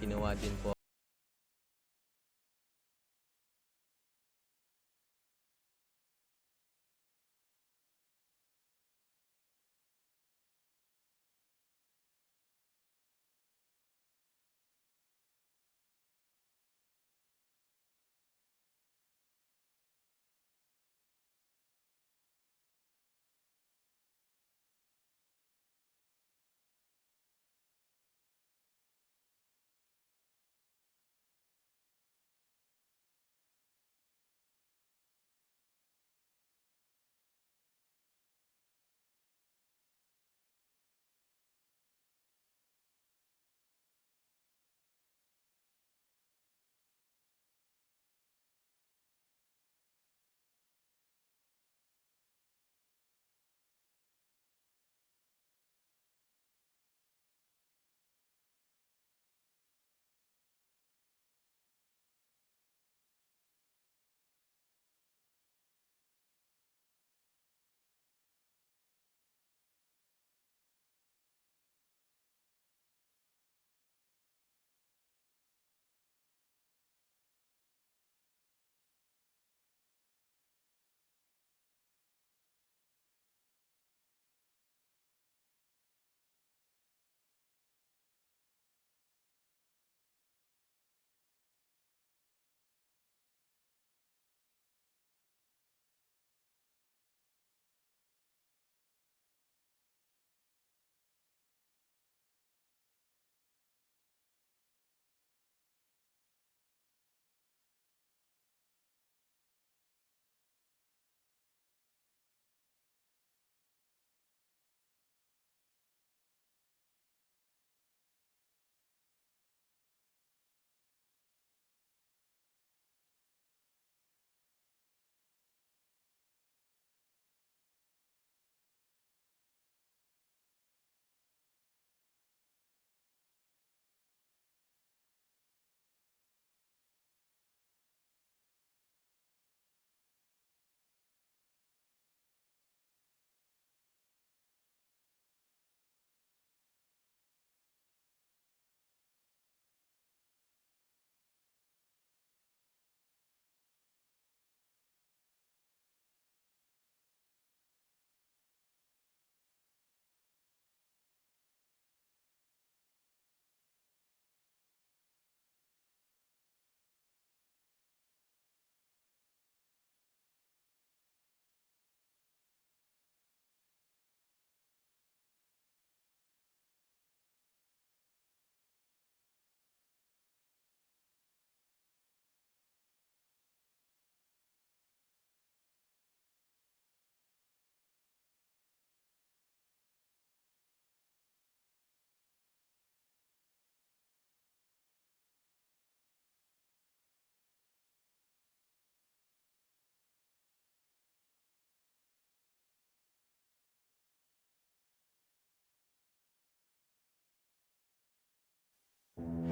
ginawa din po.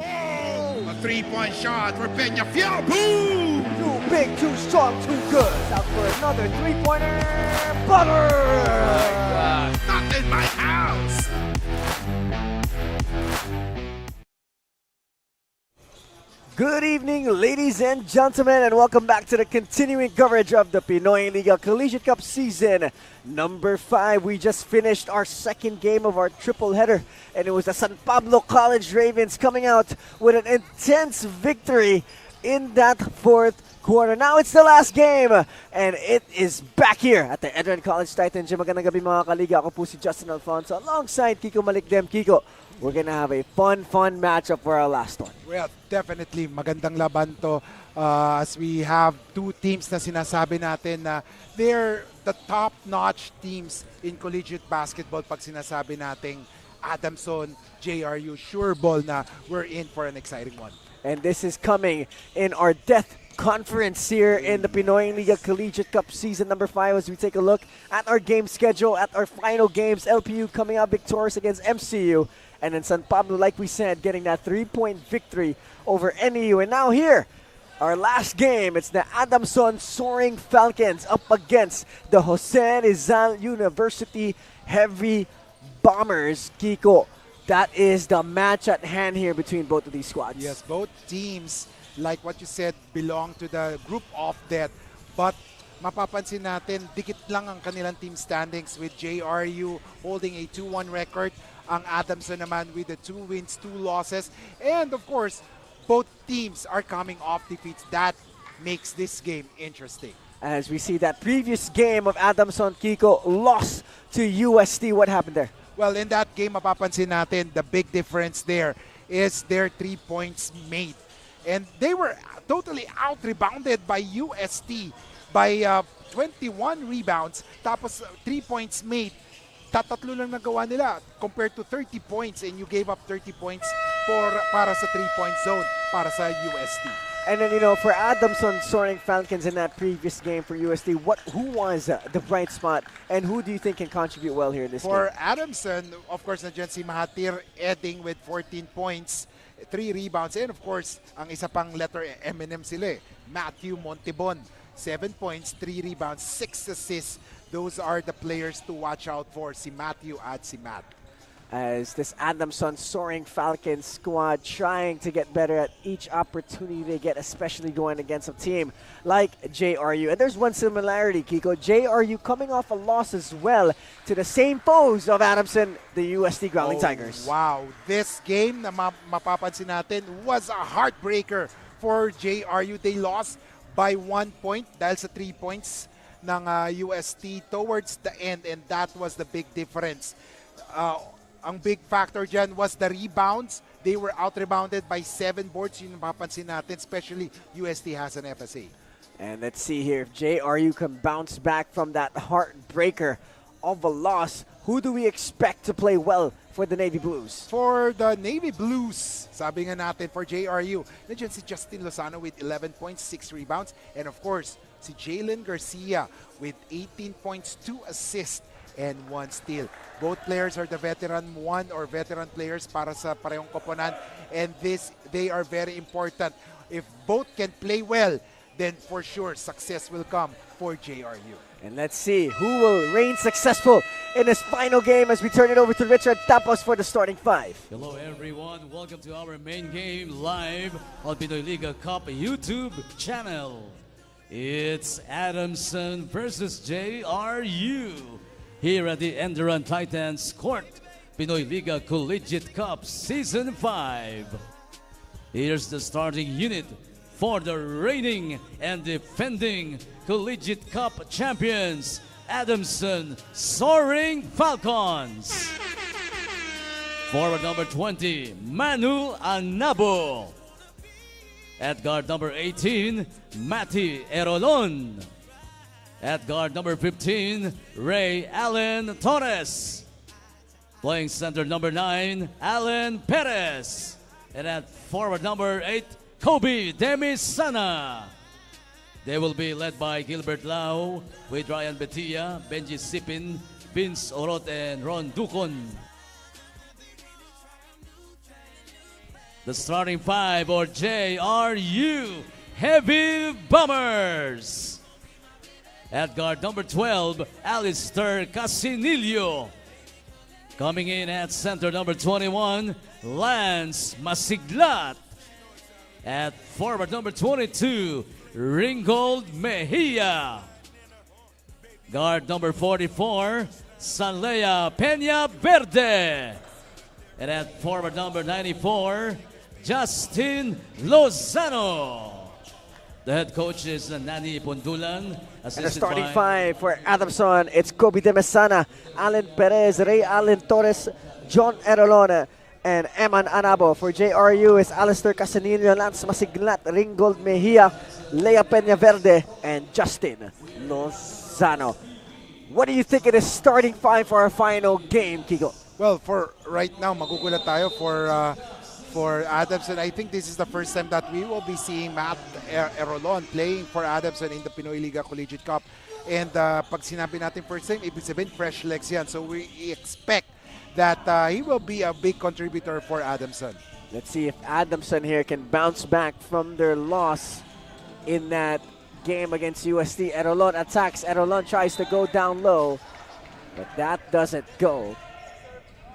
Oh! A three-point shot for Peñafiel. Boom! Too big, too strong, too good. Out for another three-pointer. Butter! Not in my house! Good evening, ladies and gentlemen, and welcome back to the continuing coverage of the Pinoyliga Collegiate Cup season number 5. We just finished our second game of our triple header, and it was the San Pablo College Ravens coming out with an intense victory in that fourth quarter. Now it's the last game, and it is back here at the ENDERUN College Titan Gym. Magandang gabi mga kaliga. Ako po si Justin Alfonso alongside Kiko Malikdem. Kiko, we're gonna have a fun matchup for our last one. Well, definitely magandang laban to as we have two teams na sinasabi natin na they're the top-notch teams in collegiate basketball. Pag sinasabi nating Adamson, JRU, sure ball na we're in for an exciting one. And this is coming in our death conference here in the Pinoyliga Collegiate Cup season number 5 as we take a look at our game schedule, at our final games. LPU coming out victorious against MCU, and then San Pablo, like we said, getting that 3-point victory over NEU. And now here, our last game, it's the Adamson Soaring Falcons up against the Jose Rizal University Heavy Bombers. Kiko, that is the match at hand here between both of these squads. Yes, both teams, like what you said, belong to the group of death. But mapapansin natin, dikit lang ang kanilang team standings with JRU holding a 2-1 record. Ang Adamson naman with the 2 wins, 2 losses. And of course, both teams are coming off defeats. That makes this game interesting. As we see that previous game of Adamson Kiko lost to UST. What happened there? Well, in that game, mapapansin natin, the big difference there is their 3 points made. And they were totally out-rebounded by UST by 21 rebounds. Tapos 3 points made. Tatatlo lang nagawa nila compared to 30 points, and you gave up 30 points para sa 3-point zone para sa UST. And then, for Adamson Soaring Falcons in that previous game for UST, who was the bright spot, and who do you think can contribute well here in this game? For Adamson, of course, nandiyan si Mahathir Eding with 14 points, 3 rebounds, and of course, ang isa pang letter M&M sila, Matthew Montebon, 7 points, 3 rebounds, 6 assists. Those are the players to watch out for, si Matthew at si Matt. As this Adamson Soaring Falcons squad trying to get better at each opportunity they get, especially going against a team like JRU. And there's one similarity, Kiko. JRU coming off a loss as well to the same foes of Adamson, the UST Growling Tigers. Wow, this game na mapapansin natin was a heartbreaker for JRU. They lost by 1 point dahil sa 3 points ng UST towards the end, and that was the big difference. Ang big factor dyan was the rebounds. They were out-rebounded by 7 boards. Yun mapapansin natin, especially UST has an FSA. And let's see here if JRU can bounce back from that heartbreaker of a loss. Who do we expect to play well for the Navy Blues? For the Navy Blues, sabi nga natin for JRU, nandiyan si Justin Lozano with 11 points, 6 rebounds. And of course, si Jalen Garcia with 18 points, 2 assists, and 1 steal. Both players are the veteran players para sa parehong koponan, and they are very important. If both can play well, then for sure success will come for JRU. And let's see who will reign successful in this final game as we turn it over to Richard Tapos for the starting 5. Hello everyone, welcome to our main game live on Pinoyliga Cup YouTube channel. It's Adamson versus JRU here at the ENDERUN Titans Court, Pinoyliga Collegiate Cup Season 5. Here's the starting unit for the reigning and defending Collegiate Cup champions, Adamson Soaring Falcons. Forward number 20, Manu Anabo. At guard number 18, Mati Erolon. At guard number 15, Ray Allen Torres. Playing center number 9, Alan Perez. And at forward number 8, Kobe Demisana. They will be led by Gilbert Lau with Ryan Betia, Benji Sipin, Vince Orot, and Ron Ducon. The starting 5 or JRU Heavy Bombers. At guard number 12, Alistair Casinillo. Coming in at center number 21, Lance Masiglat. At forward number 22, Ringgold Mejia. Guard number 44, Sanlea Peña Verde. And at forward number 94, Justin Lozano. The head coach is Nani Pondulan. And the starting 5 for Adamson, it's Kobe Demesana, Alan Perez, Ray Allen Torres, John Erolona, and Eman Anabo. For JRU is Alistair Casanillo, Lance Masiglat, Ringgold Mejia, Lea Peña Verde, and Justin Lozano. What do you think of the starting 5 for our final game, Kiko? Well, for right now, magugulat tayo for Adamson. I think this is the first time that we will be seeing Matt Erolon playing for Adamson in the Pinoyliga Collegiate Cup. And pag sinabi natin first time, ibig sabihin fresh legs yan. So we expect that he will be a big contributor for Adamson. Let's see if Adamson here can bounce back from their loss in that game against UST. Erolon attacks. Erolon tries to go down low, but that doesn't go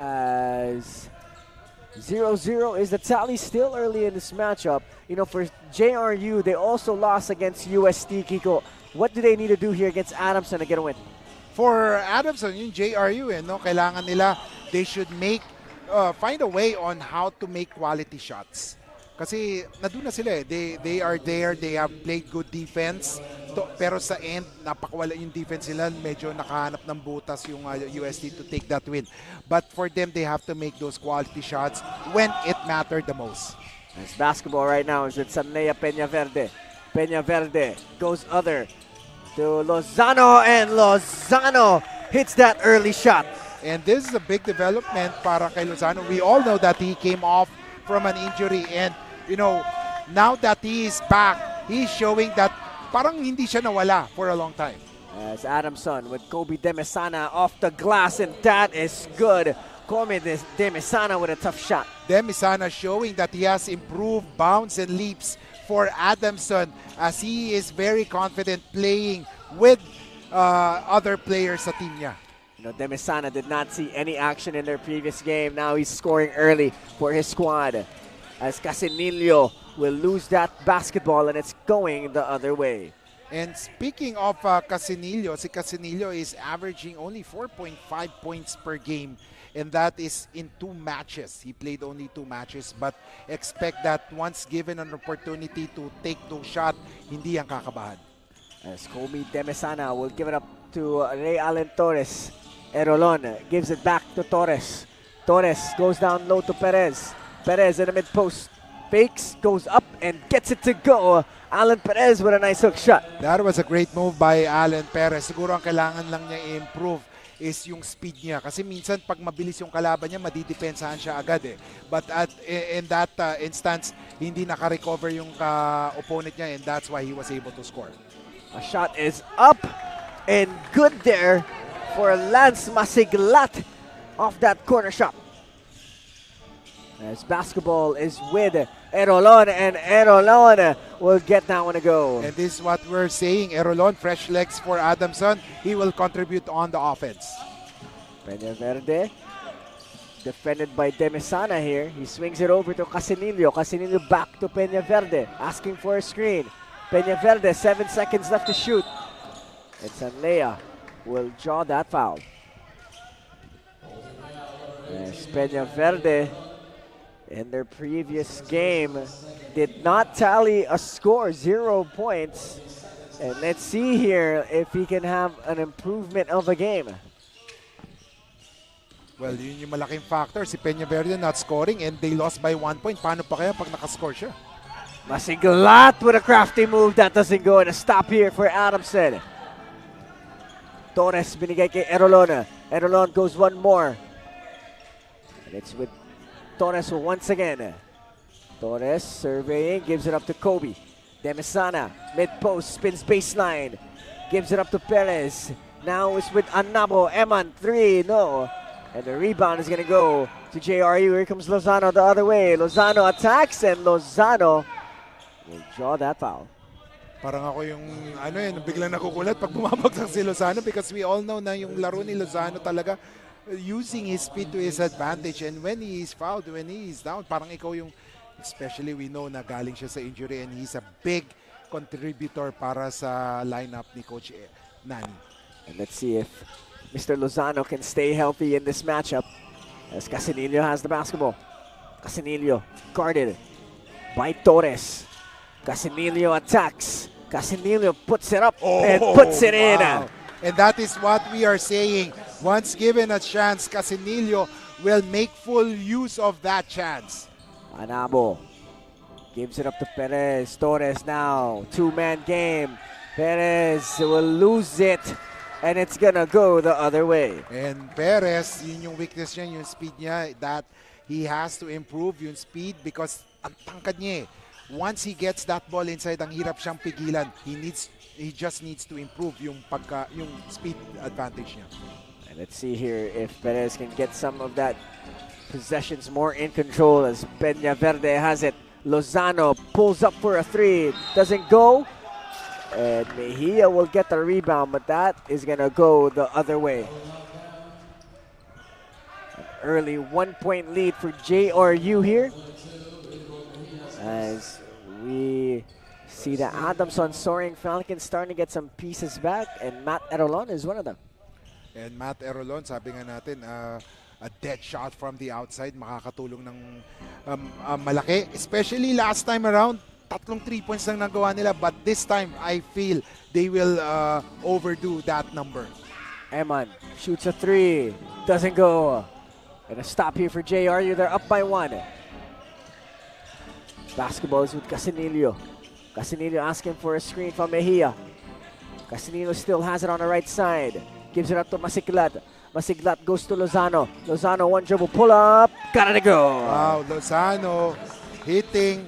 as 0-0 is the tally still early in this matchup. You know, for JRU, they also lost against UST, Kiko. What do they need to do here against Adamson to get a win? For Adamson, yung JRU, no, kailangan nila, they should find a way on how to make quality shots. Kasi nandun na sila eh. They are there, they have played good defense. Pero sa end, napakawala yung defense nila. Medyo nakahanap ng butas yung UST to take that win. But for them, they have to make those quality shots when it mattered the most. Nice basketball right now is with Sanlea Peñaverde. Peñaverde goes other to Lozano, and Lozano hits that early shot. And this is a big development para kay Lozano. We all know that he came off from an injury, and you know, now that he is back, he's showing that parang hindi siya nawala for a long time. As Adamson with Kobe Demesana off the glass, and that is good. Kobe Demesana with a tough shot. Demesana showing that he has improved bounce and leaps for Adamson, as he is very confident playing with other players sa team niya. You know, Demesana did not see any action in their previous game. Now he's scoring early for his squad, as Casinillo will lose that basketball, and it's going the other way. And speaking of Casinillo, si Casinillo is averaging only 4.5 points per game, and that is in 2 matches. He played only 2 matches, but expect that once given an opportunity to take those shots, hindi ang kakabahan. As Kobe Demesana will give it up to Ray Allen Torres. Erolon gives it back to Torres. Torres goes down low to Perez. Perez in the mid-post. Fakes, goes up, and gets it to go. Alan Perez with a nice hook shot. That was a great move by Alan Perez. Siguro ang kailangan lang niya i-improve is yung speed niya. Kasi minsan pag mabilis yung kalaban niya, madidepensahan siya agad eh. But in that instance, hindi naka-recover yung opponent niya, and that's why he was able to score. A shot is up and good there for Lance Masiglat off that corner shot. As basketball is with Erolon, and Erolon will get that one to go. And this is what we're saying. Erolon, fresh legs for Adamson. He will contribute on the offense. Peñaverde, defended by Demesana here. He swings it over to Casinillo. Casinillo back to Peñaverde, asking for a screen. Peñaverde, 7 seconds left to shoot. And Sanlea will draw that foul. As Peñaverde, in their previous game, did not tally a score, 0 points. And let's see here if he can have an improvement of a game. Well, yun yung malaking factor. Si Peñaverde not scoring, and they lost by 1 point. Paano pa kaya pag nakascore siya? Masiglat with a crafty move that doesn't go, and a stop here for Adamson. Torres binigay kay Erolon. Erolon goes one more. And it's with Torres once again. Torres surveying, gives it up to Kobe. Demesana, mid-post, spins baseline. Gives it up to Perez. Now it's with Anabo. Eman, 3, no. And the rebound is going to go to JRU. Here comes Lozano the other way. Lozano attacks, and Lozano will draw that foul. Parang ako yung biglang nakukulat pag bumabagsak si Lozano, because we all know na yung laro ni Lozano talaga using his speed to his advantage, and when he is fouled, when he is down, parang ikaw yung, especially we know na galing siya sa injury, and he's a big contributor para sa lineup ni Coach Nani. And let's see if Mr. Lozano can stay healthy in this matchup, as Casinillo has the basketball. Casinillo guarded by Torres. Casinillo attacks. Casinillo puts it up and puts it in. And that is what we are saying. Once given a chance, Casinillo will make full use of that chance. Anabo gives it up to Perez. Torres now, 2-man game. Perez will lose it, and it's gonna go the other way. And Perez, yun yung weakness niya, yung speed niya, that he has to improve yung speed, because ang tangkad niya eh. Once he gets that ball inside, ang hirap siyang pigilan. He just needs to improve yung speed advantage niya. And let's see here if Perez can get some of that possessions more in control, as Peñaverde has it. Lozano pulls up for a 3, doesn't go. And Mejia will get the rebound, but that is gonna go the other way. An early 1-point lead for JRU here. As we see the Adamson Soaring Falcons starting to get some pieces back, and Matt Erolon is one of them. And Matt Erolon, sabi nga natin, a dead shot from the outside, makakatulong ng malaki. Especially last time around, 3 3 points lang nagawa nila, but this time, I feel they will overdo that number. Eman shoots a 3, doesn't go. And a stop here for JRU, they're up by 1. Basketball is with Casinillo. Casinillo asking for a screen from Mejia. Casinillo still has it on the right side. Gives it up to Masiglat. Masiglat goes to Lozano. Lozano, one dribble pull up. Got it to go. Wow, Lozano hitting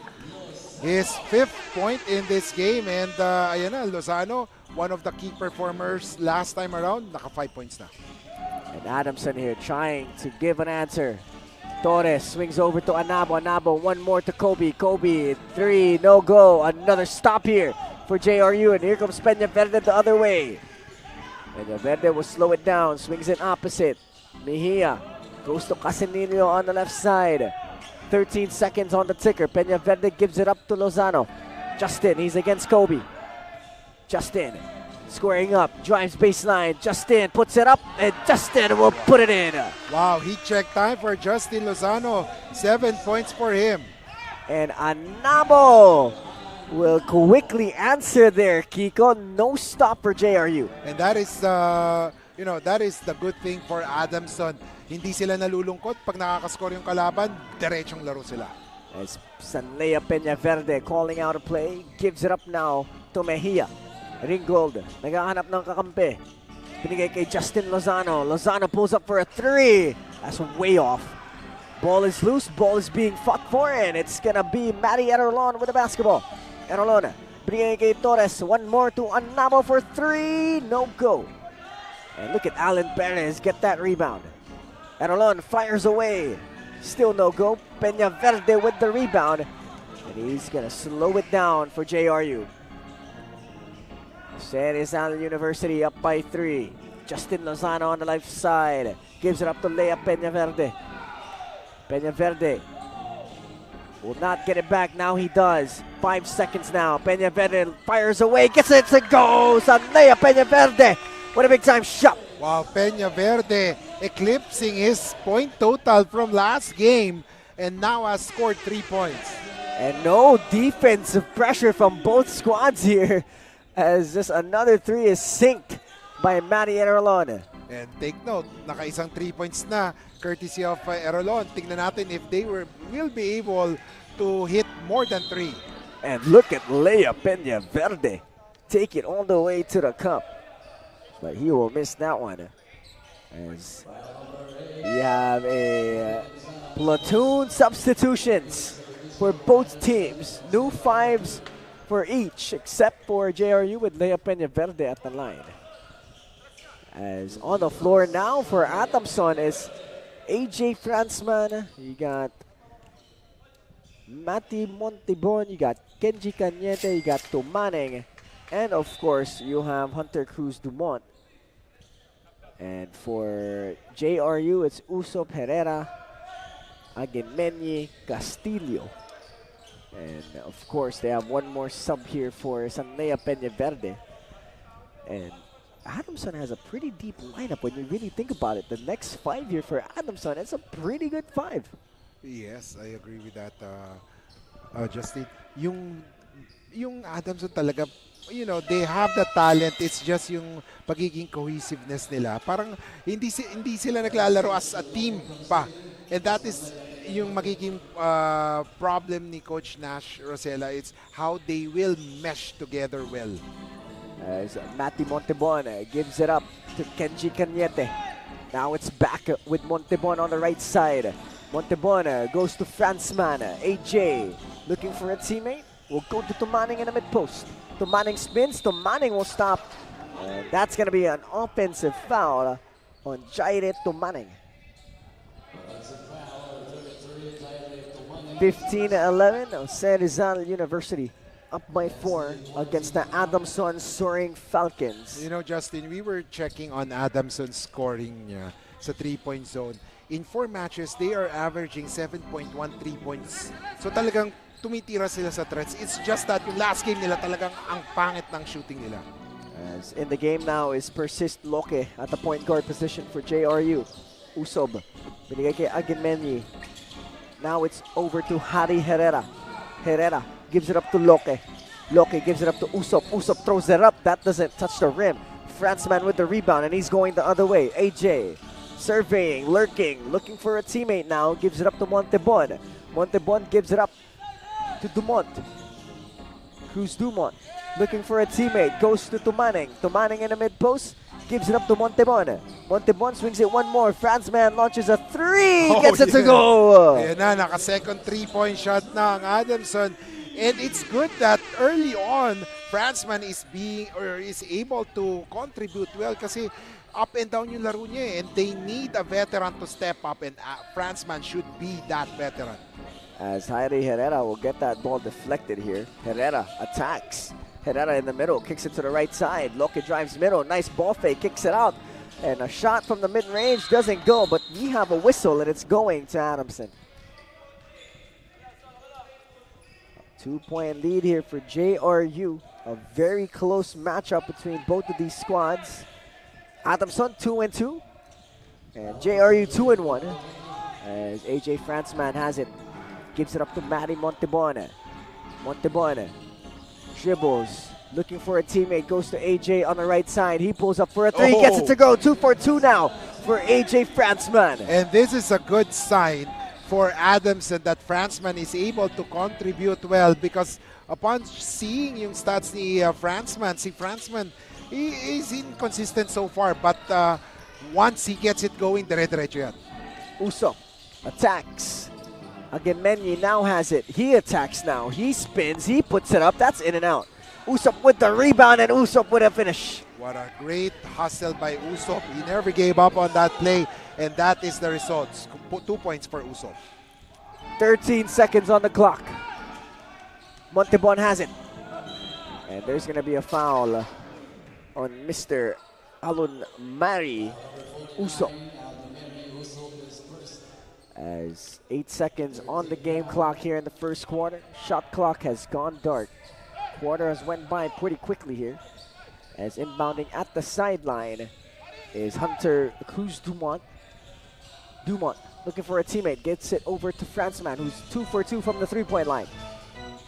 his 5th point in this game. And ayan na, Lozano, one of the key performers last time around, naka 5 points na. And Adamson here trying to give an answer. Torres swings over to Anabo. Anabo, one more to Kobe. Kobe, 3, no go. Another stop here for JRU. And here comes Peña Verde the other way. Peña Verde will slow it down. Swings it opposite. Mejia goes to Casinillo on the left side. 13 seconds on the ticker. Peña Verde gives it up to Lozano. Justin, he's against Kobe. Justin squaring up, drives baseline. Justin puts it up, and Justin will put it in. Wow, heat check time for Justin Lozano. 7 points for him. And Anabo will quickly answer there, Kiko. No stop for JRU. And that is, that is the good thing for Adamson. Hindi sila nalulungkot pag nakakascore yung kalaban, diretsong laro sila. As Sanlea Peña Verde calling out a play, gives it up now to Mejia. Ringgold, naghahanap ng kakampi. Pinigay kay Justin Lozano. Lozano pulls up for a 3. That's way off. Ball is loose, ball is being fought for, and it's gonna be Matty Erolon with the basketball. Erolon, pinigay kay Torres. One more to Anabo for 3. No go. And look at Alan Perez get that rebound. Erolon fires away. Still no go. Peña Verde with the rebound. And he's gonna slow it down for JRU. San Rizal University up by 3. Justin Lozano on the left side. Gives it up to Lea Peña Verde. Peña Verde will not get it back. Now he does. 5 seconds now. Peña Verde fires away. Gets it to go. Lea Peña Verde. What a big time shot. Wow, Peña Verde eclipsing his point total from last game and now has scored 3 points. And no defensive pressure from both squads here, as just another 3 is synced by Matty Erolon. And take note, naka-isang 3 points na courtesy of Erolon. Tingnan natin if they will be able to hit more than 3. And look at Lea Peña Verde take it all the way to the cup. But he will miss that one. As we have a platoon substitutions for both teams. New 5s for each, except for JRU with Lea Peña Verde at the line. As on the floor now for Adamson is AJ Franzman. You got Mati Montibon, you got Kenji Cañete, you got Tumaneng, and of course you have Hunter Cruz Dumont. And for JRU, it's Usopp Herrera, Aguimeñi, Castillo. And of course, they have one more sub here for Sanlea Peña Verde. And Adamson has a pretty deep lineup when you really think about it. The next 5 here for Adamson, it's a pretty good 5. Yes, I agree with that, Justin. Yung Adamson talaga, they have the talent. It's just yung pagiging cohesiveness nila. Parang hindi sila naglalaro as a team pa. And that is yung magiging problem ni Coach Nash Rosella. It's how they will mesh together well. As Mati Montibon gives it up to Kenji Cañete. Now it's back with Montibon on the right side. Montibon goes to Franzman. AJ looking for a teammate. Will go to Tumaneng in the mid-post. Tumaneng spins. Tumaneng will stop. And that's going to be an offensive foul on Jaire Tumaneng. 15-11, San Rizal University up by 4 against the Adamson Soaring Falcons. Justin, we were checking on Adamson's scoring niya sa 3-point zone. in 4 matches, they are averaging 7.13 points. So talagang tumitira sila sa threats. It's just that yung last game nila talagang ang pangit ng shooting nila. As in the game now is Persist Loke at the point guard position for JRU. Usob, binigay kay Aginmenyi. Now it's over to Harry Herrera. Herrera gives it up to Loke. Loke gives it up to Usob. Usob throws it up. That doesn't touch the rim. Franzman with the rebound, and he's going the other way. AJ surveying, lurking, looking for a teammate now. Gives it up to Montebon. Montebon gives it up to Dumont. Cruz Dumont looking for a teammate. Goes to Tumaneng. Tumaneng in the mid post. Gives it up to Montebon. Montebon swings it one more. Franzman launches a three. Gets it to go. Ayan na, naka-second 3-point shot na ang Adamson. And it's good that early on, Franzman is able to contribute well kasi up and down yung laro niya and they need a veteran to step up, and Franzman should be that veteran. As Jairi Herrera will get that ball deflected here. Herrera attacks. Herrera in the middle, kicks it to the right side. Loke drives middle, nice ball fake, kicks it out. And a shot from the mid-range doesn't go, but we have a whistle and it's going to Adamson. 2-point lead here for JRU. A very close matchup between both of these squads. Adamson 2-2, and JRU 2-1. As AJ Franzman has it, gives it up to Matty Montebon. Montebon dribbles, looking for a teammate, goes to AJ on the right side. He pulls up for a three, gets it to go. 2 for 2 now for AJ Franzman. And this is a good sign for Adamson that Franzman is able to contribute well, because upon seeing yung stats ni Franzman, he is inconsistent so far, but once he gets it going, dire-diretso yan. Uso attacks. Aginmenyi now has it. He attacks now. He spins. He puts it up. That's in and out. Usopp with the rebound, and Usopp with a finish. What a great hustle by Usopp. He never gave up on that play, and that is the result. 2 points for Usopp. 13 seconds on the clock. Montebon has it. And there's going to be a foul on Mr. Alun Mari Usopp. As 8 seconds on the game clock here in the first quarter. Shot clock has gone dark. Quarter has went by pretty quickly here. As inbounding at the sideline is Hunter Cruz Dumont. Dumont looking for a teammate, gets it over to Franzman, who's 2 for 2 from the 3-point line.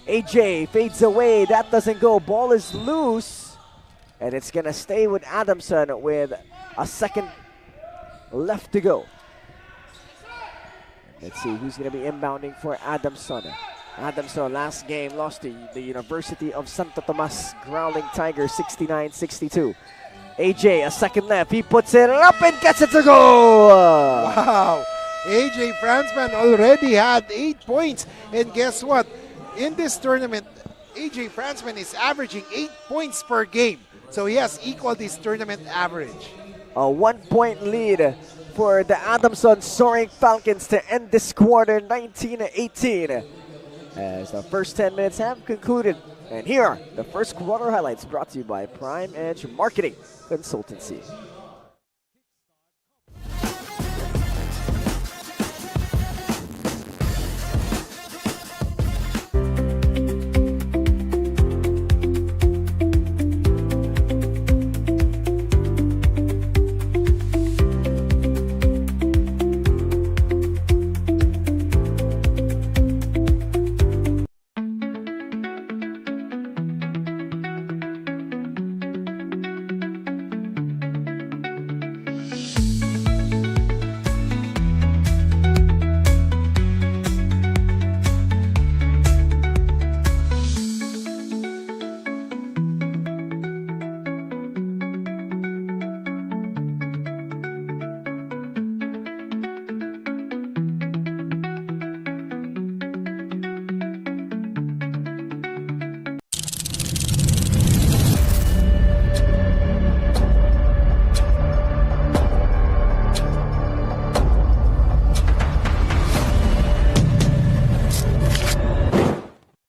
AJ fades away, that doesn't go. Ball is loose, and it's gonna stay with Adamson with a second left to go. Let's see who's going to be inbounding for Adamson. Adamson last game lost to the University of Santo Tomas Growling Tigers 69-62. AJ, a second left. He puts it up and gets it to go. Wow. AJ Franzman already had 8 points. And guess what? In this tournament, AJ Franzman is averaging 8 points per game. So he has equaled his tournament average. A 1-point lead for the Adamson Soaring Falcons to end this quarter 19-18. As the first 10 minutes have concluded. And here are the first quarter highlights brought to you by Prime Edge Marketing Consultancy.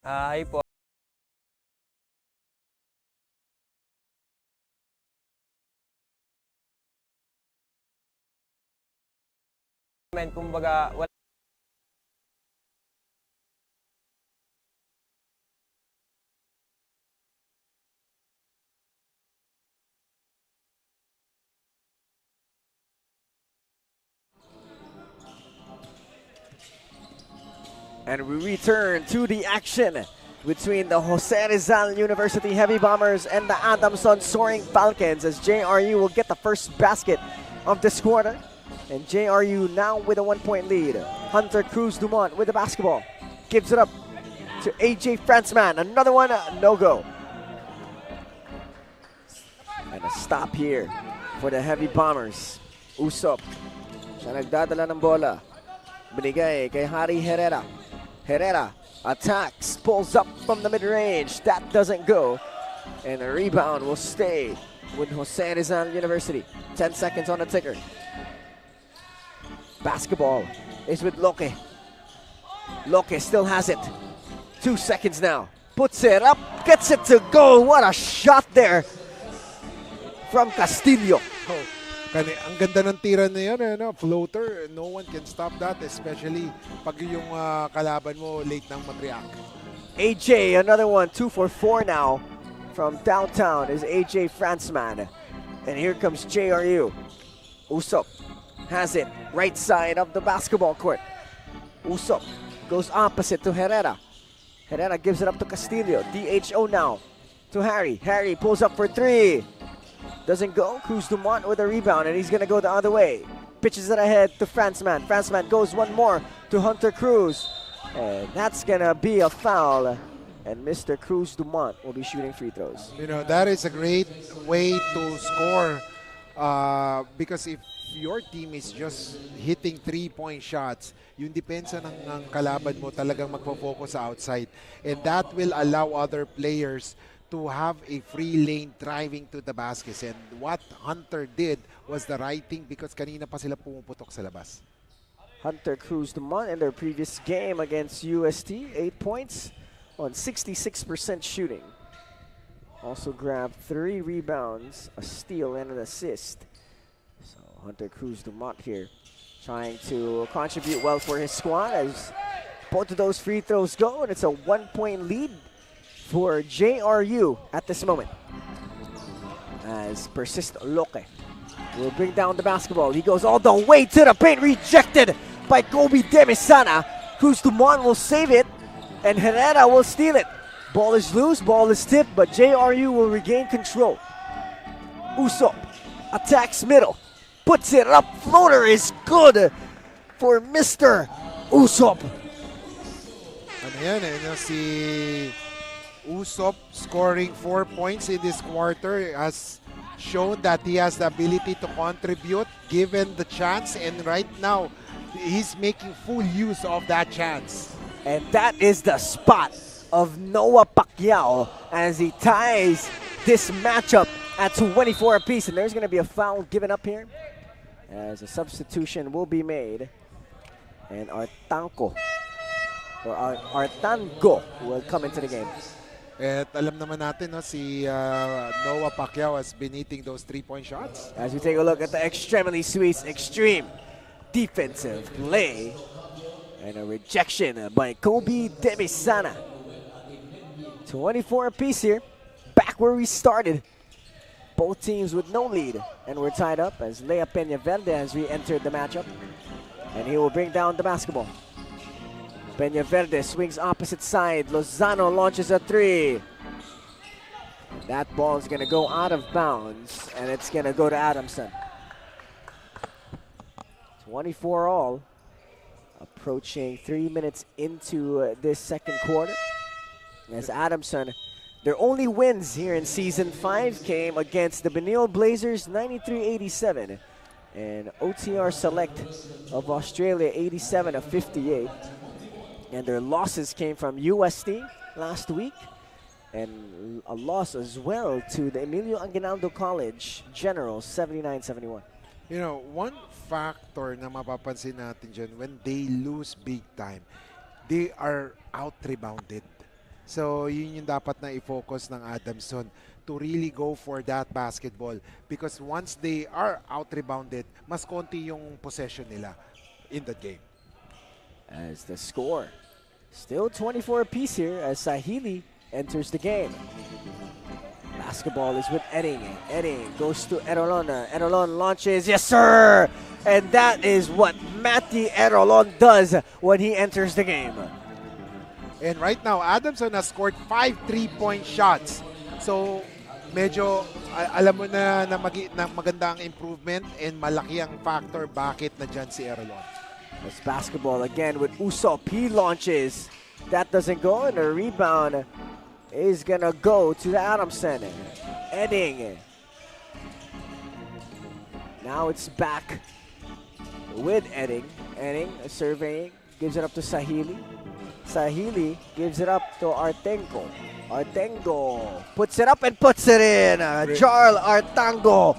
Hi po. kumbaga, And we return to the action between the Jose Rizal University Heavy Bombers and the Adamson Soaring Falcons, as JRU will get the first basket of this quarter. And JRU now with a 1-point lead. Hunter Cruz Dumont with the basketball. Gives it up to AJ Franzman. Another one, no go. And a stop here for the Heavy Bombers. Usop. Siya nagdadala ng bola. Binigay kay Harry Herrera. Herrera attacks, pulls up from the mid-range. That doesn't go. And the rebound will stay with Jose Rizal University. 10 seconds on the ticker. Basketball is with Loque. Loque still has it. 2 seconds now. Puts it up, gets it to go. What a shot there from Castillo. Ang ganda ng tira na yun, floater. No one can stop that, especially pag yung kalaban mo late nang mag-react. AJ, another one, 2 for 4 now from downtown is AJ Franzman. And here comes JRU. Usop has it right side of the basketball court. Usop goes opposite to Herrera. Herrera gives it up to Castillo. DHO now to Harry. Harry pulls up for 3. Doesn't go. Cruz Dumont with a rebound, and he's going to go the other way. Pitches it ahead to Franzman. Franzman goes one more to Hunter Cruz. And that's going to be a foul. And Mr. Cruz Dumont will be shooting free throws. You know, that is a great way to score because if your team is just hitting 3-point shots, yung depensa ng kalaban mo talagang magpo-focus sa outside. And that will allow other players to have a free lane driving to the baskets. And what Hunter did was the right thing because kanina pa sila pumuputok sa labas. Hunter Cruz Dumont in their previous game against UST, 8 points on 66% shooting. Also grabbed 3 rebounds, a steal, and an assist. So Hunter Cruz Dumont here trying to contribute well for his squad as both of those free throws go, and it's a 1-point lead for JRU at this moment. As Persist Loque will bring down the basketball. He goes all the way to the paint, rejected by Kobe Demisana. Cruz Dumont will save it, and Herrera will steal it. Ball is loose, ball is tipped, but JRU will regain control. Usop attacks middle, puts it up, floater is good for Mr. Usop. Ano yan si Usop scoring 4 points in this quarter has shown that he has the ability to contribute given the chance, and right now he's making full use of that chance. And that is the spot of Noah Pacquiao as he ties this matchup at 24 apiece. And there's going to be a foul given up here as a substitution will be made. And Artango will come into the game. At alam naman natin, si Noah Pacquiao has been hitting those 3-point shots. As we take a look at the extremely sweet extreme defensive play. And a rejection by Kobe Demisana. 24 apiece here. Back where we started. Both teams with no lead. And we're tied up as Lea Peñaverde has re-entered the matchup. And he will bring down the basketball. Peñaverde swings opposite side. Lozano launches a 3. That ball is going to go out of bounds, and it's going to go to Adamson. 24 all. Approaching 3 minutes into this second quarter. As Adamson, their only wins here in Season 5 came against the Benil Blazers 93-87 and OTR Select of Australia 87-58. And their losses came from UST last week and a loss as well to the Emilio Aguinaldo College Generals 79-71. You know, one factor na mapapansin natin dyan, when they lose big time, they are out-rebounded. So, yun yung dapat na i-focus ng Adamson to really go for that basketball. Because once they are out-rebounded, mas konti yung possession nila. in the game. As the score, still 24 apiece here as Sahili enters the game. Basketball is with Edding. Edding goes to Erolon. Erolon launches. Yes, sir! And that is what Matty Erolon does when he enters the game. And right now, Adamson has scored 5 3-point shots. So, medyo alam mo na maganda ang improvement and malaki ang factor bakit na dyan si Erolon. It's basketball again with Usop. He launches. That doesn't go, and the rebound is gonna go to the Adamson. Edding. Now it's back with Edding. Edding surveying, gives it up to Sahili. Sahili gives it up to Artengo. Artengo puts it up and puts it in. Jarl Artango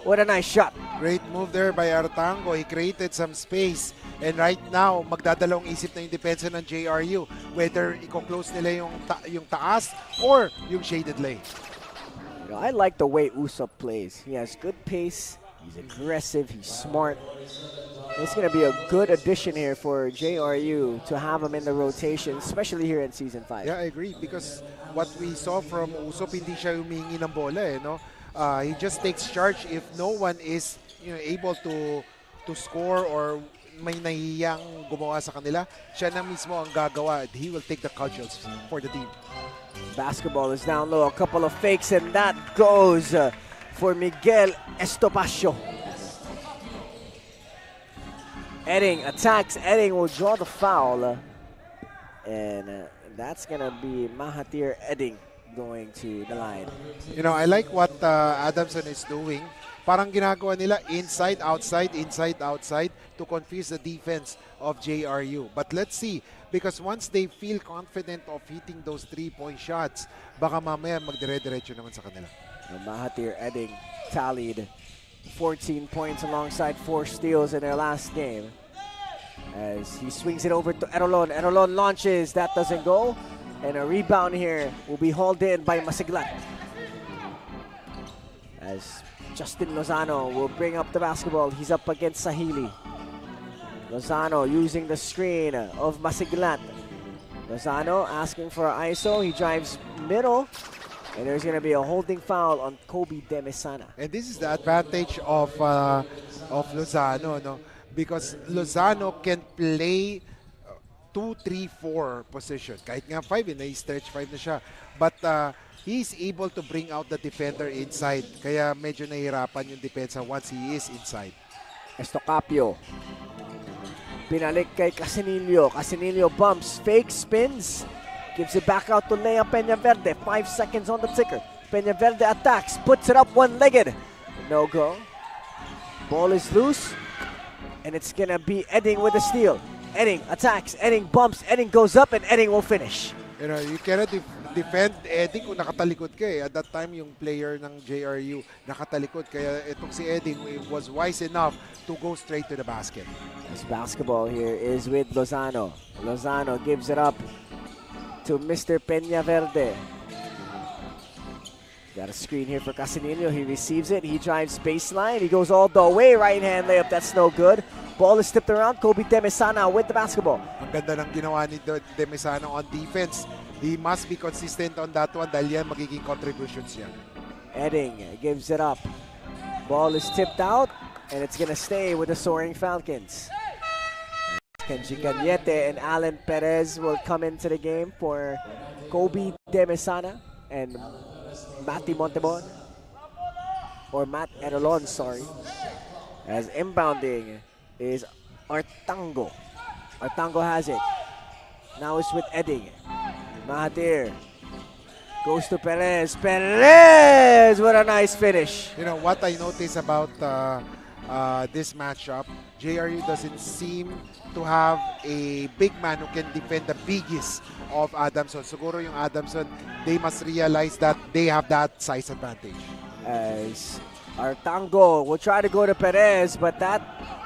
with a nice shot. Great move there by Artango. He created some space. And right now, magdadalawang isip na yung depensa ng JRU. Whether i-close nila yung taas or yung shaded lane. You know, I like the way Usop plays. He has good pace. He's aggressive. He's smart. It's going to be a good addition here for JRU to have him in the rotation, especially here in Season 5. Yeah, I agree. Because what we saw from Usop, hindi siya humingi ng bola. No? He just takes charge if no one is able to score or may nahihiyang gumawa sa kanila. Siya na mismo ang gagawa. He will take the cudgels for the team. Basketball is down low. A couple of fakes, and that goes for Miguel Estopacio. Edding attacks. Edding will draw the foul. And that's going to be Mahathir Edding going to the line. You know, I like what Adamson is doing. Parang ginagawa nila inside, outside to confuse the defense of JRU. But let's see, because once they feel confident of hitting those 3-point shots, baka mamaya magdire-diretso naman sa kanila. Mahathir Edding tallied 14 points alongside 4 steals in their last game. As he swings it over to Erolon. Erolon launches. That doesn't go. And a rebound here will be hauled in by Masiglat. As Justin Lozano will bring up the basketball. He's up against Sahili. Lozano using the screen of Masiglat. Lozano asking for an ISO. He drives middle. And there's going to be a holding foul on Kobe Demesana. And this is the advantage of Lozano, no? Because Lozano can play 2, 3, 4 position. Kahit nga 5, stretch 5 na siya. But he's able to bring out the defender inside. Kaya medyo nahihirapan yung depensa once he is inside. Estocapio. Pinalik kay Casinillo. Casinillo bumps, fake, spins. Gives it back out to Lea Peñaverde. 5 seconds on the ticker. Peñaverde attacks, puts it up one-legged. No go. Ball is loose. And it's going to be Edding with the steal. Edding attacks, Edding bumps, Edding goes up, and Edding will finish. You know, you cannot defend Edding kung nakatalikod ka eh. At that time, yung player ng JRU nakatalikod. Kaya itong si Edding was wise enough to go straight to the basket. This basketball here is with Lozano. Lozano gives it up to Mr. Peñaverde. Got a screen here for Casinillo. He receives it. He drives baseline. He goes all the way. Right hand layup. That's no good. Ball is tipped around. Kobe Demesana with the basketball. Ang ganda ng ginawa ni Demesana on defense. He must be consistent on that one dahil yan magiging contributions yan. Edding gives it up. Ball is tipped out. And it's going to stay with the Soaring Falcons. Kenji Cañete and Alan Perez will come into the game for Kobe Demesana and Matty Montebon. Or Matt Erolon, sorry. As inbounding is Artango. Artango has it. Now it's with Edding. Mahathir goes to Perez. Perez! What a nice finish. You know, what I notice about this matchup, JRU doesn't seem to have a big man who can defend the biggest of Adamson. Siguro yung Adamson, they must realize that they have that size advantage. As Artango will try to go to Perez, but that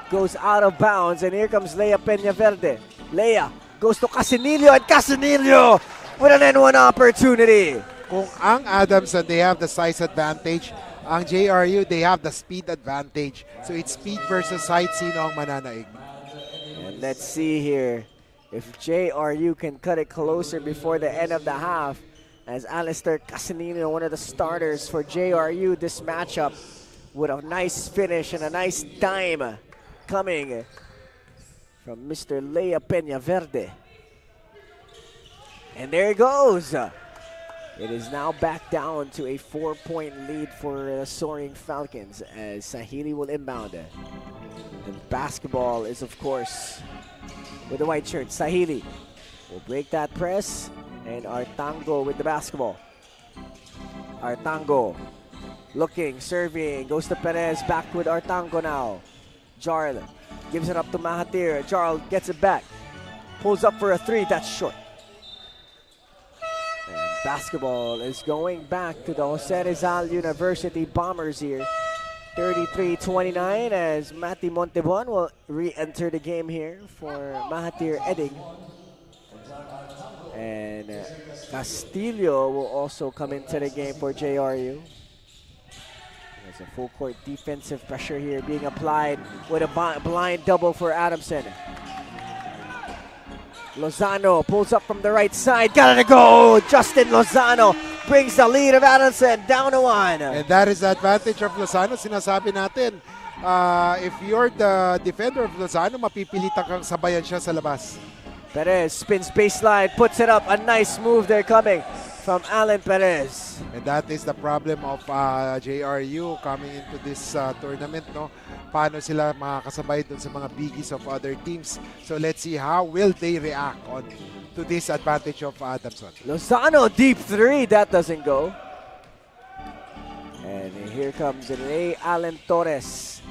goes out of bounds. And here comes Lea Peñaverde. Lea goes to Casinillo, and Casinillo with an N1 opportunity. Kung ang Adamson, they have the size advantage. Ang JRU, they have the speed advantage. So it's speed versus height. Sino ang mananaig? let's see here if JRU can cut it closer before the end of the half, as Alistair Casanino, one of the starters for JRU this matchup, with a nice finish and a nice dime coming from Mr. Lea Peñaverde. And there it goes. It is now back down to a 4-point lead for the Soaring Falcons as Sahili will inbound. And basketball is, of course, with the white shirt. Sahili will break that press, and Artango with the basketball. Artango looking, serving, goes to Perez, back with Artango now. Jarl gives it up to Mahathir. Jarl gets it back, pulls up for a three, that's short. And basketball is going back to the Jose Rizal University Bombers here. 33-29 as Matty Montebon will re-enter the game here for Mahathir Eding. And Castillo will also come into the game for JRU. There's a full court defensive pressure here being applied with a blind double for Adamson. Lozano pulls up from the right side, got it to go! Justin Lozano brings the lead of Adamson down to 1. And that is the advantage of Lozano. Sinasabi natin, if you're the defender of Lozano, mapipilitan kang sabayan siya sa labas. Perez spins baseline, puts it up. A nice move there coming from Alan Perez. And that is the problem of JRU coming into this tournament, no? Paano sila makakasabay dun sa mga biggies of other teams. So let's see how will they react on to this advantage of Adamson. Lozano deep three, that doesn't go. And here comes Ray Allen Torres.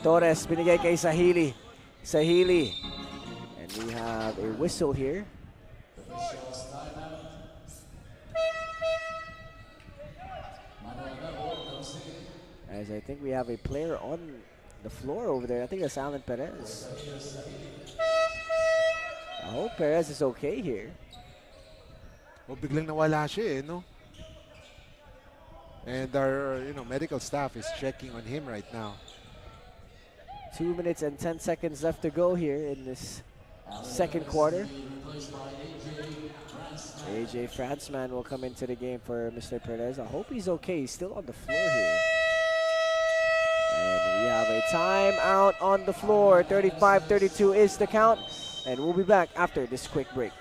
Torres binigay kay Sahili. Sahili. And we have a whistle here. As I think we have a player on the floor over there. I think that's Alan Perez. I hope Perez is okay here. O biglang nawala siya, no? And our medical staff is checking on him right now. 2 minutes and 10 seconds left to go here in this second quarter. AJ Franzman will come into the game for Mr. Perez. I hope he's okay. He's still on the floor here. And we have a timeout on the floor. 35-32 is the count. And we'll be back after this quick break.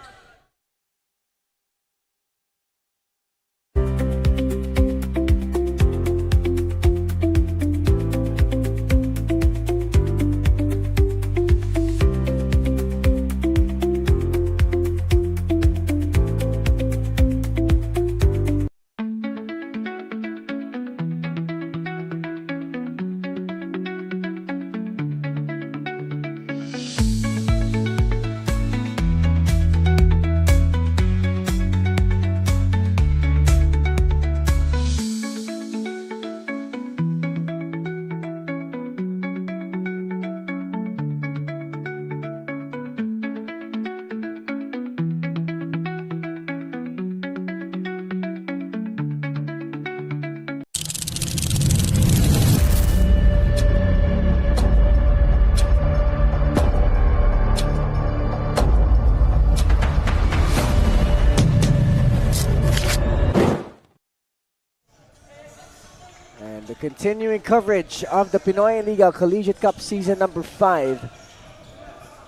Continuing coverage of the Pinoyliga Collegiate Cup season number 5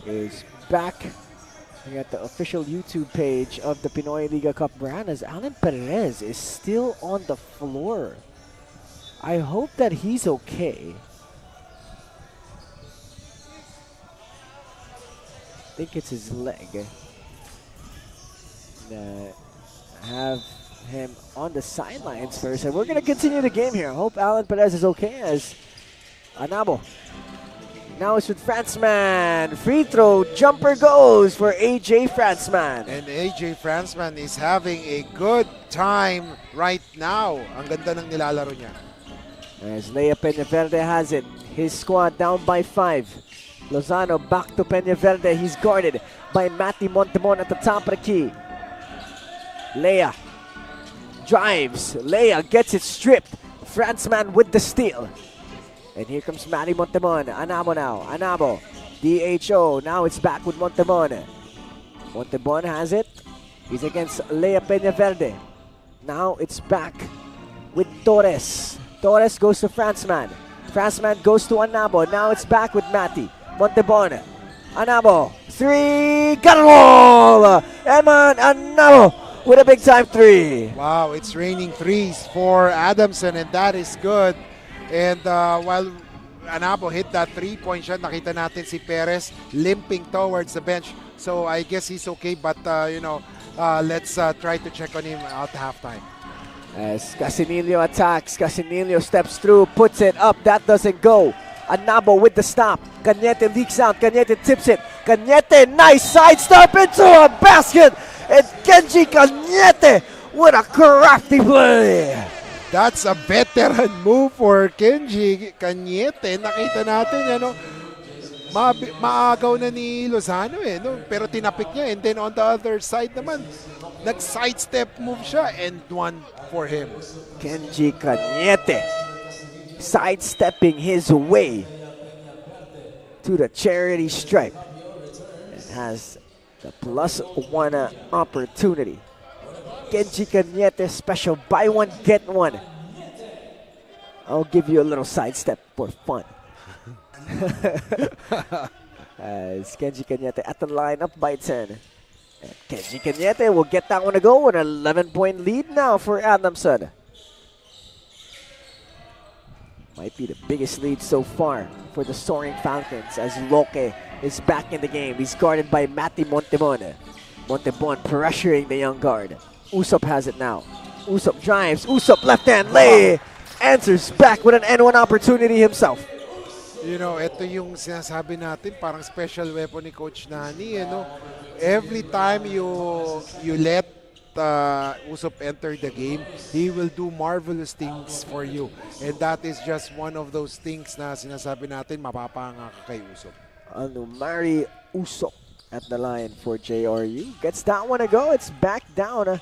is back at the official YouTube page of the Pinoyliga Cup brand as Alan Perez is still on the floor. I hope that he's okay. I think it's his leg. Have him on the sidelines first, and we're going to continue the game here. I hope Alan Perez is okay as Anabo. Now it's with Franzman. Free throw jumper goes for AJ Franzman. And AJ Franzman is having a good time right now. Ang ganda ng nilalaro niya. As Lea Peñaverde has it. His squad down by 5. Lozano back to Peñaverde. He's guarded by Matty Montemon at the top of the key. Lea drives. Lea gets it stripped. Franzman with the steal. And here comes Matty Montemon. Anabo now. Anabo DHO. Now it's back with Montebon. Montebon has it. He's against Lea Peñaverde. Now it's back with Torres. Torres goes to Franzman. Franzman goes to Anabo. Now it's back with Matty. Montebon. Anabo. 3. Got it all! Eman Anabo with a big time 3. Wow, it's raining threes for Adamson, and that is good. And while Anabo hit that 3-point shot, nakita natin si Perez limping towards the bench. So I guess he's okay, but let's try to check on him at halftime. As Casinillo attacks, Casinillo steps through, puts it up, that doesn't go. Anabo with the stop. Cañete leaks out, Cañete tips it. Cañete, nice sidestep into a basket. And Kenji Cañete with a crafty play. That's a veteran move for Kenji Cañete. Nakita natin, maagaw na ni Lozano no? Pero tinapik niya, and then on the other side naman, nag-sidestep move siya, and one for him. Kenji Cañete sidestepping his way to the charity stripe. It has the +1 opportunity. Kenji Cañete special, buy one, get one. I'll give you a little sidestep for fun. As Kenji Cañete at the line, up by 10. And Kenji Cañete will get that one to go, an 11-point lead now for Adamson. Might be the biggest lead so far for the Soaring Falcons as Loke is back in the game. He's guarded by Matty Montebon. Montebon pressuring the young guard. Usop has it now. Usop drives. Usop left-hand lay. Answers back with an N1 opportunity himself. Ito yung sinasabi natin, parang special weapon ni Coach Nani. Every time you let Usop enter the game, he will do marvelous things for you. And that is just one of those things na sinasabi natin, mapapanga ka kay Usop. Anumari Usop at the line for JRU. Gets that one to go. It's back down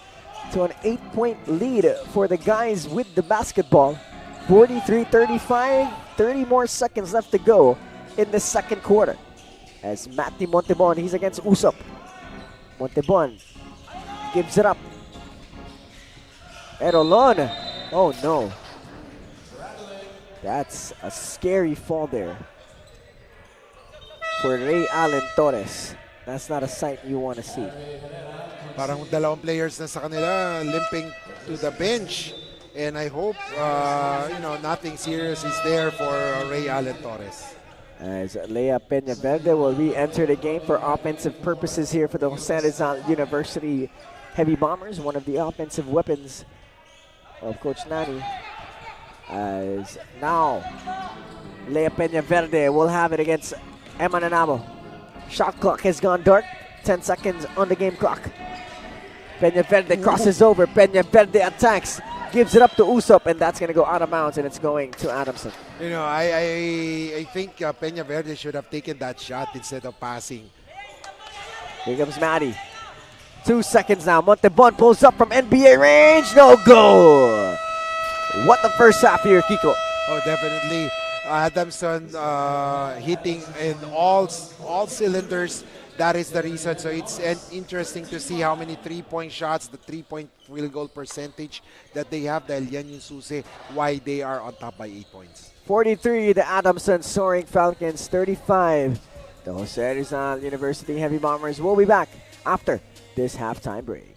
to an 8-point lead for the guys with the basketball. 43-35, 30 more seconds left to go in the second quarter. As Matty Montebon, he's against Usop. Montebon gives it up. Erolon. Oh no. That's a scary fall there for Ray Allen Torres. That's not a sight you want to see. Parang dalawang players na sa kanila limping to the bench. And I hope, nothing serious is there for Ray Allen Torres. As Lea Peñaverde will re-enter the game for offensive purposes here for the Jose Rizal University Heavy Bombers, one of the offensive weapons of Coach Nani. As now, Lea Peñaverde will have it against Eman Anabo. Shot clock has gone dark. 10 seconds on the game clock. Peñaverde crosses over. Peñaverde attacks. Gives it up to Usop, and that's going to go out of bounds, and it's going to Adamson. I think Peñaverde should have taken that shot instead of passing. Here comes Matty. 2 seconds now. Montebon pulls up from NBA range. No go. What the first half here, Kiko? Oh, definitely. Adamson hitting in all cylinders. That is the reason. So it's interesting to see how many 3-point shots, the 3-point field goal percentage that they have. Dahil yan yung susi why they are on top by 8 points. 43, the Adamson Soaring Falcons. 35, the Jose Rizal University Heavy Bombers. We'll be back after this halftime break.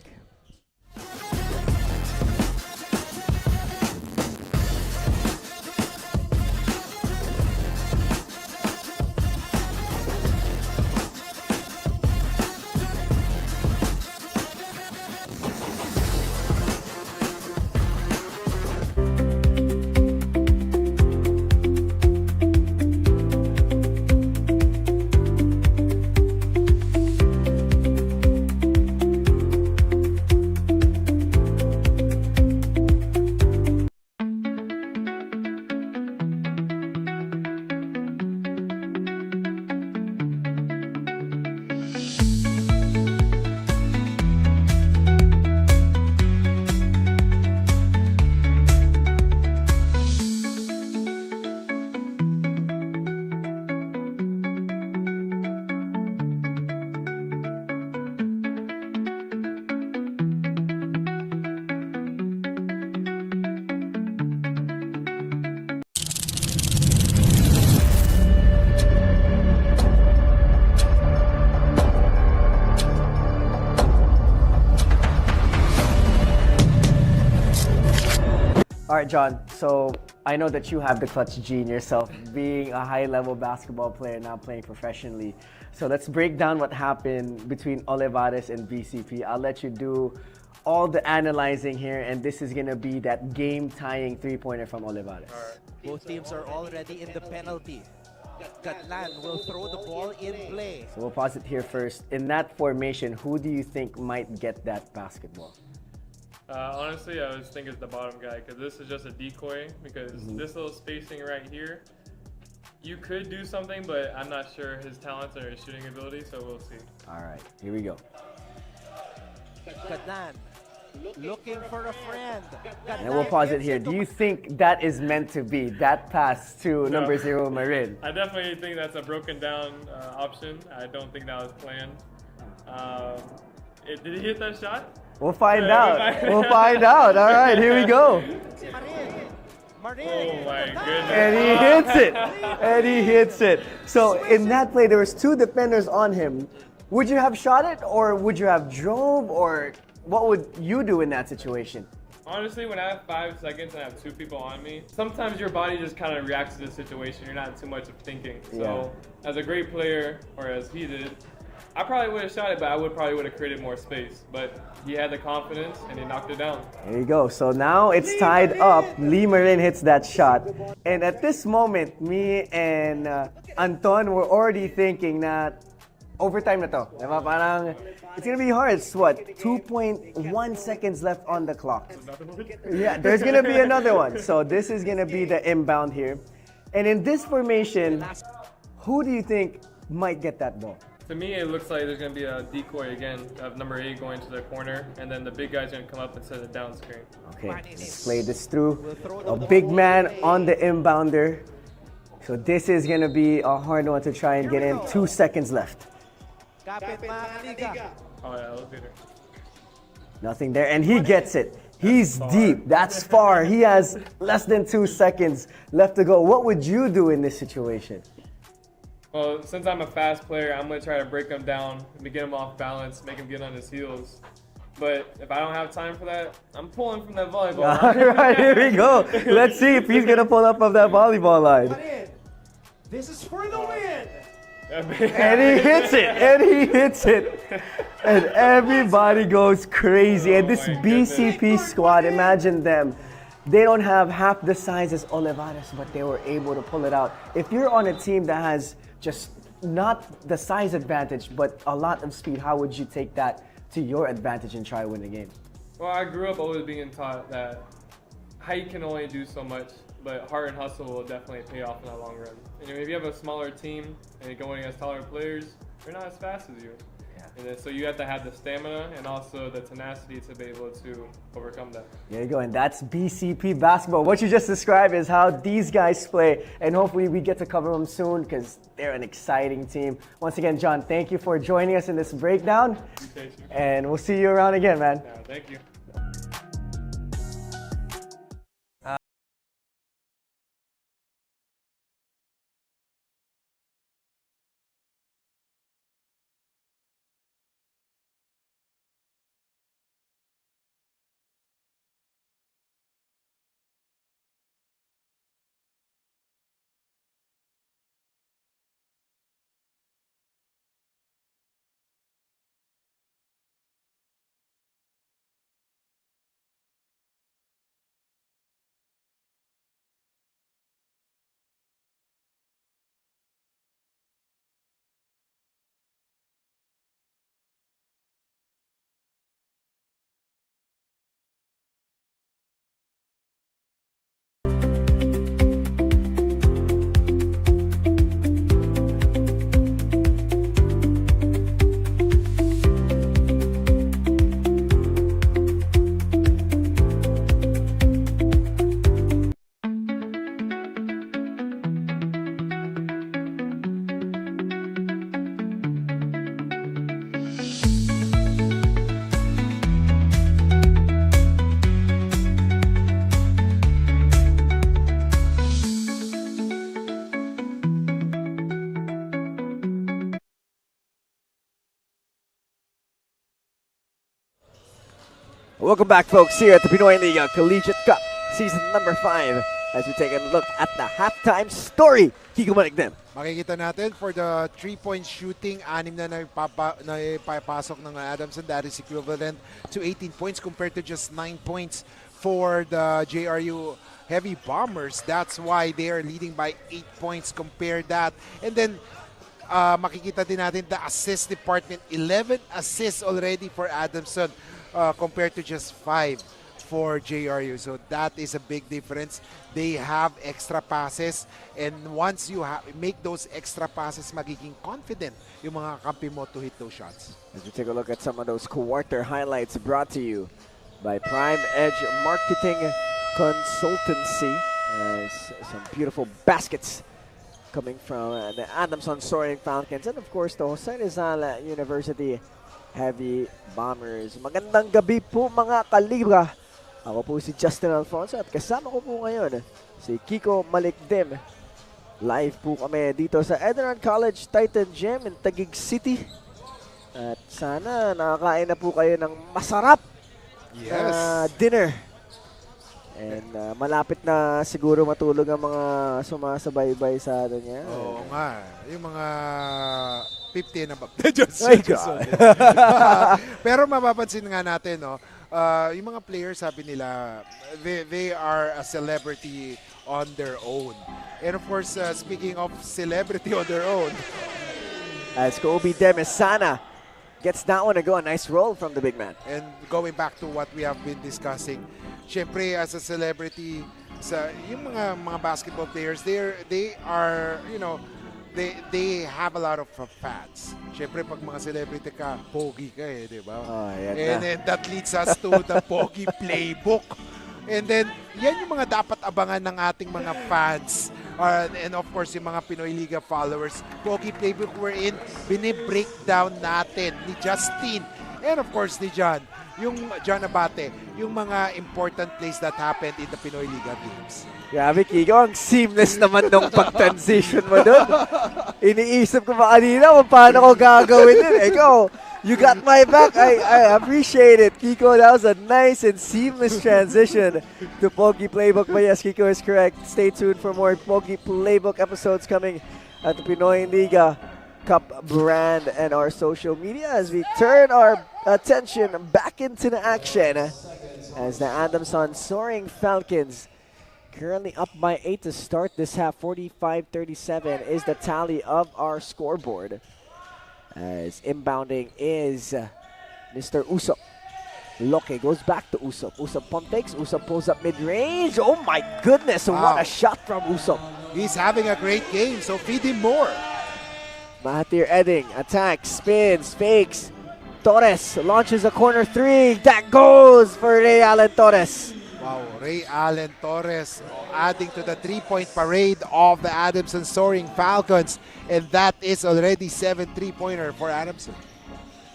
All right, John. So I know that you have the clutch gene yourself, being a high-level basketball player now playing professionally. So let's break down what happened between Olivares and BCP. I'll let you do all the analyzing here, and this is gonna be that game-tying three-pointer from Olivares. Both teams are already in the penalty. Gatlan will throw the ball in play. So we'll pause it here first. In that formation, who do you think might get that basketball? Honestly, I was thinking it's the bottom guy because this is just a decoy because this little spacing right here, you could do something, but I'm not sure his talents or his shooting ability, so we'll see. All right, here we go. Gatlan looking for a friend. And we'll pause it here. Do you think that is meant to be, that pass to number 0, Marin? I definitely think that's a broken down option. I don't think that was planned. Did he hit that shot? We'll find out. We'll find out. All right, here we go. Marin. Oh my goodness. And he hits it. And he hits it. So in that play, there was 2 defenders on him. Would you have shot it, or would you have drove, or what would you do in that situation? Honestly, when I have 5 seconds and I have 2 people on me, sometimes your body just kind of reacts to the situation. You're not too much of thinking. So as a great player, or as he did, I probably would have shot it, but I probably would have created more space. But he had the confidence and he knocked it down. There you go. So now it's tied up. Lee Marin hits that shot. And at this moment, me and Anton were already thinking that overtime na to. Diba? Parang, it's gonna be hard. It's what? 2.1 seconds left on the clock. Yeah, there's gonna be another one. So this is gonna be the inbound here. And in this formation, who do you think might get that ball? To me, it looks like there's going to be a decoy again of number 8 going to the corner, and then the big guy's going to come up and set a down screen. Okay, let's play this through. A big man on the inbounder. So this is going to be a hard one to try and get in. 2 seconds left. Oh yeah, elevator. Nothing there, and he gets it. He's deep. That's far. He has less than 2 seconds left to go. What would you do in this situation? Well, since I'm a fast player, I'm going to try to break him down, get him off balance, make him get on his heels. But if I don't have time for that, I'm pulling from that volleyball line. All right, here we go. Let's see if he's going to pull up of that volleyball line. This is for the win. And he hits it, and he hits it. And everybody goes crazy. And this BCP squad, imagine them. They don't have half the size as Olivares, but they were able to pull it out. If you're on a team that has just not the size advantage, but a lot of speed, how would you take that to your advantage and try to win the game? Well, I grew up always being taught that height can only do so much, but heart and hustle will definitely pay off in the long run. And if you have a smaller team and you're going against taller players, they're not as fast as you. And then, so you have to have the stamina and also the tenacity to be able to overcome that. There you go, and that's BCP basketball. What you just described is how these guys play, and hopefully we get to cover them soon because they're an exciting team. Once again, John, thank you for joining us in this breakdown, and we'll see you around again, man. Yeah, thank you. Welcome back, folks, here at the Pinoyliga Collegiate Cup. season number 5, as we take a look at the halftime story. Kiko Malignem. Makikita natin for the 3-point shooting, 6 na naipapasok ng Adamson. That is equivalent to 18 points compared to just 9 points for the JRU Heavy Bombers. That's why they are leading by 8 points compared that. And then makikita din natin the assist department, 11 assists already for Adamson compared to just 5 for JRU. So that is a big difference. They have extra passes, and once you make those extra passes, magiging confident yung mga kampi mo to hit those shots. As we take a look at some of those quarter highlights brought to you by Prime Edge Marketing Consultancy. Some beautiful baskets coming from the Adamson Soaring Falcons, and of course the Jose Rizal University Heavy Bombers. Magandang gabi po mga kalibra. Ako po si Justin Alfonso at kasama ko po ngayon si Kiko Malignem. Live po kami dito sa ENDERUN College Titan Gym in Taguig City. At sana nakakain na po kayo ng masarap na dinner. And malapit na siguro matulog ang mga sumasabaybay sa atin niya. Oo nga. Yung mga 50 na ba? Pero mapapansin nga natin, no? Yung mga players, sabi nila, they are a celebrity on their own. And of course, speaking of celebrity on their own, as Kobe Demesana gets that one to go, a nice roll from the big man. And going back to what we have been discussing, syempre as a celebrity, yung mga basketball players, they are, you know, they have a lot of fans. Syempre, pag mga celebrity ka, pogi ka eh, di ba? Oh, and then that leads us to the pogi playbook. And then, yan yung mga dapat abangan ng ating mga fans. And of course, yung mga Pinoyliga followers. Pogi playbook wherein binibreakdown natin ni Justin. And of course, ni John. Yung John Abate, yung mga important plays that happened in the Pinoyliga games. Grabe, Kiko, ang seamless naman nung pag-transition mo doon. Iniisip ko ba kanina kung paano ko gagawin yun. Ikaw, you got my back. I appreciate it. Kiko, that was a nice and seamless transition to Pogi Playbook. But yes, Kiko is correct. Stay tuned for more Pogi Playbook episodes coming at the Pinoyliga Cup brand and our social media as we turn our attention back into the action as the Adamson Soaring Falcons currently up by 8 to start this half. 45-37 is the tally of our scoreboard. As inbounding is Mr. Usop. Loke goes back to Usop. Usop pump fakes. Usop pulls up mid-range. Oh my goodness, what a shot from Usop. He's having a great game, so feed him more. Mahathir Edding attacks, spins, fakes. Torres launches a corner three. That goes for Ray Allen Torres. Wow, Ray Allen Torres adding to the three-point parade of the Adamson Soaring Falcons. And that is already 7 3-pointer for Adamson.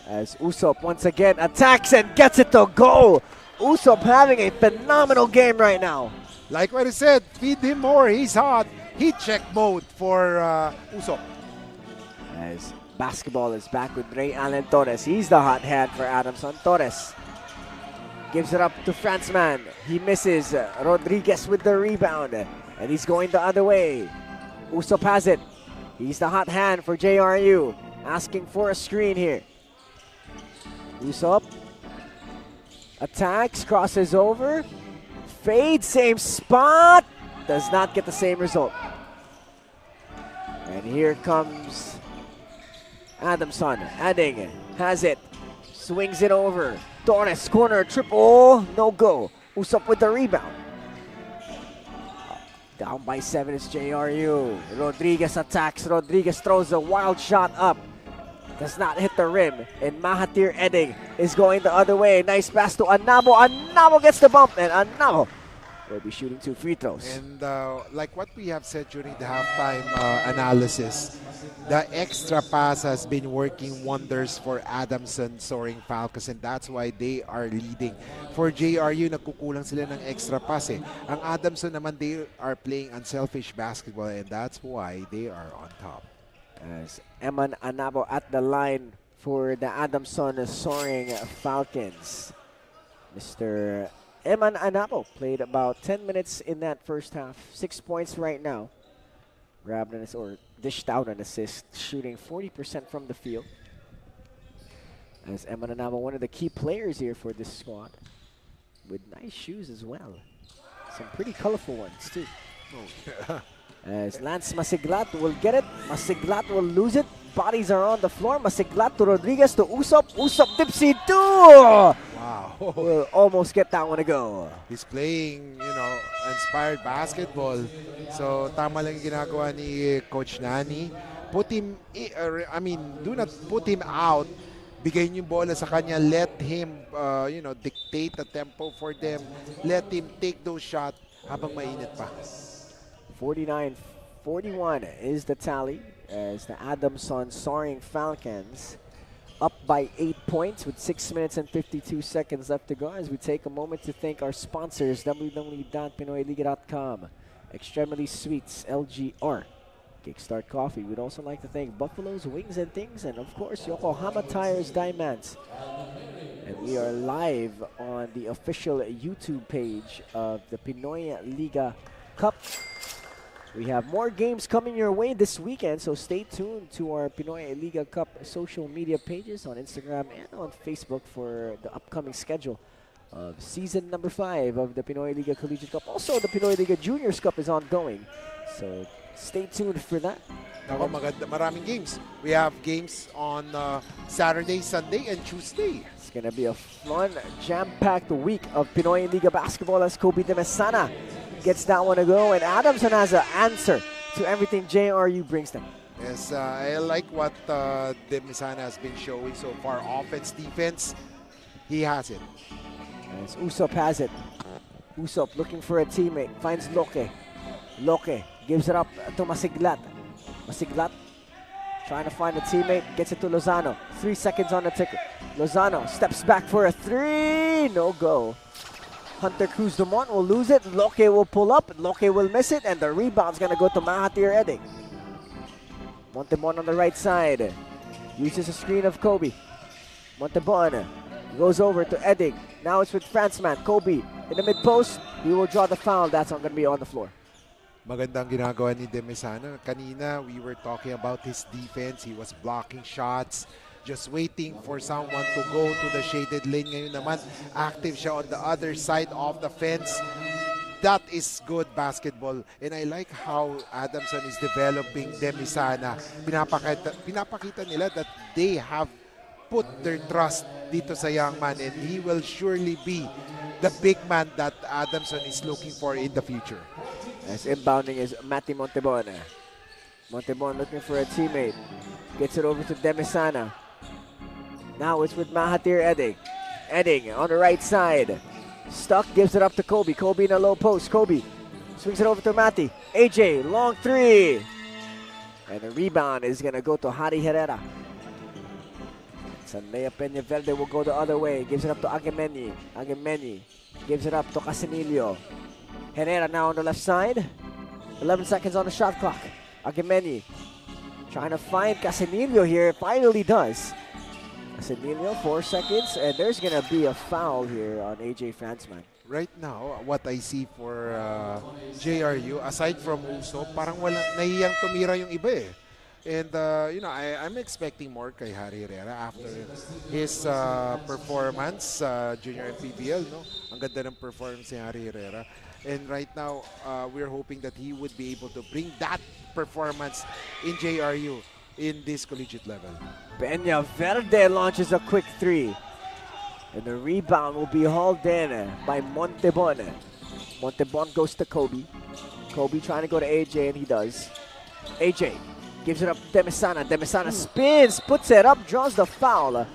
As Usop once again attacks and gets it to go. Usop having a phenomenal game right now. Like what I said, feed him more. He's hot. Heat check mode for Usop. As basketball is back with Ray Allen Torres. He's the hot hand for Adamson. Torres gives it up to Franzman. He misses. Rodriguez with the rebound. And he's going the other way. Usop has it. He's the hot hand for JRU. Asking for a screen here. Usop attacks, crosses over. Fade, same spot. Does not get the same result. And here comes Adamson. Adding has it. Swings it over. Torres, corner, triple. No go. Usop with the rebound. Down by 7 is JRU. Rodriguez attacks. Rodriguez throws a wild shot up. Does not hit the rim. And Mahathir Edding is going the other way. Nice pass to Anabo. Anabo gets the bump. And Anabo will be shooting 2 free throws. And like what we have said during the halftime analysis, the extra pass has been working wonders for Adamson Soaring Falcons, and that's why they are leading. For JRU, nagkukulang sila ng extra pass eh. Ang Adamson naman, they are playing unselfish basketball, and that's why they are on top. As Eman Anabo at the line for the Adamson Soaring Falcons. Mr. Eman Anapo played about 10 minutes in that first half. 6 points right now. Grabbed an assist, or dished out an assist, shooting 40% from the field. As Eman Anapo, one of the key players here for this squad. With nice shoes as well. Some pretty colorful ones too. As Lance Masiglat will get it. Masiglat will lose it. Bodies are on the floor. Masiglat to Rodriguez to Usop. Usop dipsy too! Wow. Will almost get that one to go. He's playing, inspired basketball. So, tama lang yung ginagawa ni Coach Nani. Put him, do not put him out. Bigay niyo yung bola sa kanya. Let him, dictate the tempo for them. Let him take those shots habang mainit pa. 49-41 is the tally as the Adamson Soaring Falcons up by 8 points with 6 minutes and 52 seconds left to go. As we take a moment to thank our sponsors, www.pinoyliga.com, Extremity Sweets, LGR, Kickstart Coffee. We'd also like to thank Buffalo's Wings and Things, and of course Yokohama Tires Diamonds. And we are live on the official YouTube page of the Pinoy Liga Cup. We have more games coming your way this weekend, so stay tuned to our Pinoy Liga Cup social media pages on Instagram and on Facebook for the upcoming schedule of season number 5 of the Pinoy Liga Collegiate Cup. Also, the Pinoy Liga Juniors Cup is ongoing, so stay tuned for that. Nako, maganda, maraming games. We have games on Saturday, Sunday, and Tuesday. It's going to be a fun, jam-packed week of Pinoy Liga basketball as Kobe de Mesana gets that one to go, and Adamson has an answer to everything JRU brings them. Yes, I like what De Misana has been showing so far. Offense, defense, he has it. As Usop has it. Usop looking for a teammate, finds Loke. Loke gives it up to Masiglat. Masiglat trying to find a teammate, gets it to Lozano. 3 seconds on the ticket. Lozano steps back for a 3, no go. Hunter Cruz Dumont will lose it. Loke will pull up. Loke will miss it. And the rebound's going to go to Mahathir Eding. Montebon on the right side. Uses a screen of Kobe. Montebon goes over to Eding. Now it's with Franzman. Kobe in the mid-post. He will draw the foul. That's not going to be on the floor. Magandang ginagawa ni De Mesana. Kanina, we were talking about his defense. He was blocking shots. Just waiting for someone to go to the shaded lane. Ngayon naman, active siya on the other side of the fence. That is good basketball. And I like how Adamson is developing De Mesana. Pinapakita nila that they have put their trust dito sa young man. And he will surely be the big man that Adamson is looking for in the future. As inbounding is Matty Montebon. Montebon looking for a teammate. Gets it over to De Mesana. Now it's with Mahathir Eding. Eding on the right side. Stuck, gives it up to Kobe. Kobe in a low post. Kobe swings it over to Matty. AJ, long 3. And the rebound is going to go to Hari Herrera. Sanlea Peñaverde will go the other way. Gives it up to Agemeni. Agemeni gives it up to Casinilio. Herrera now on the left side. 11 seconds on the shot clock. Agemeni trying to find Casinilio here. Finally does. Casinilio, 4 seconds, and there's going to be a foul here on AJ Franzman. Right now, what I see for JRU, aside from Uso, parang walang nahiyang tumira yung iba eh. And, I'm expecting more kay Hari Herrera after his performance, junior and PBL, no? Ang ganda ng performance ni Hari Herrera. And right now, we're hoping that he would be able to bring that performance in JRU in this collegiate level. Peñaverde launches a quick 3. And the rebound will be hauled in by Montebon. Montebon goes to Kobe. Kobe trying to go to AJ, and he does. AJ gives it up to De Mesana. De Mesana spins, puts it up, draws the foul.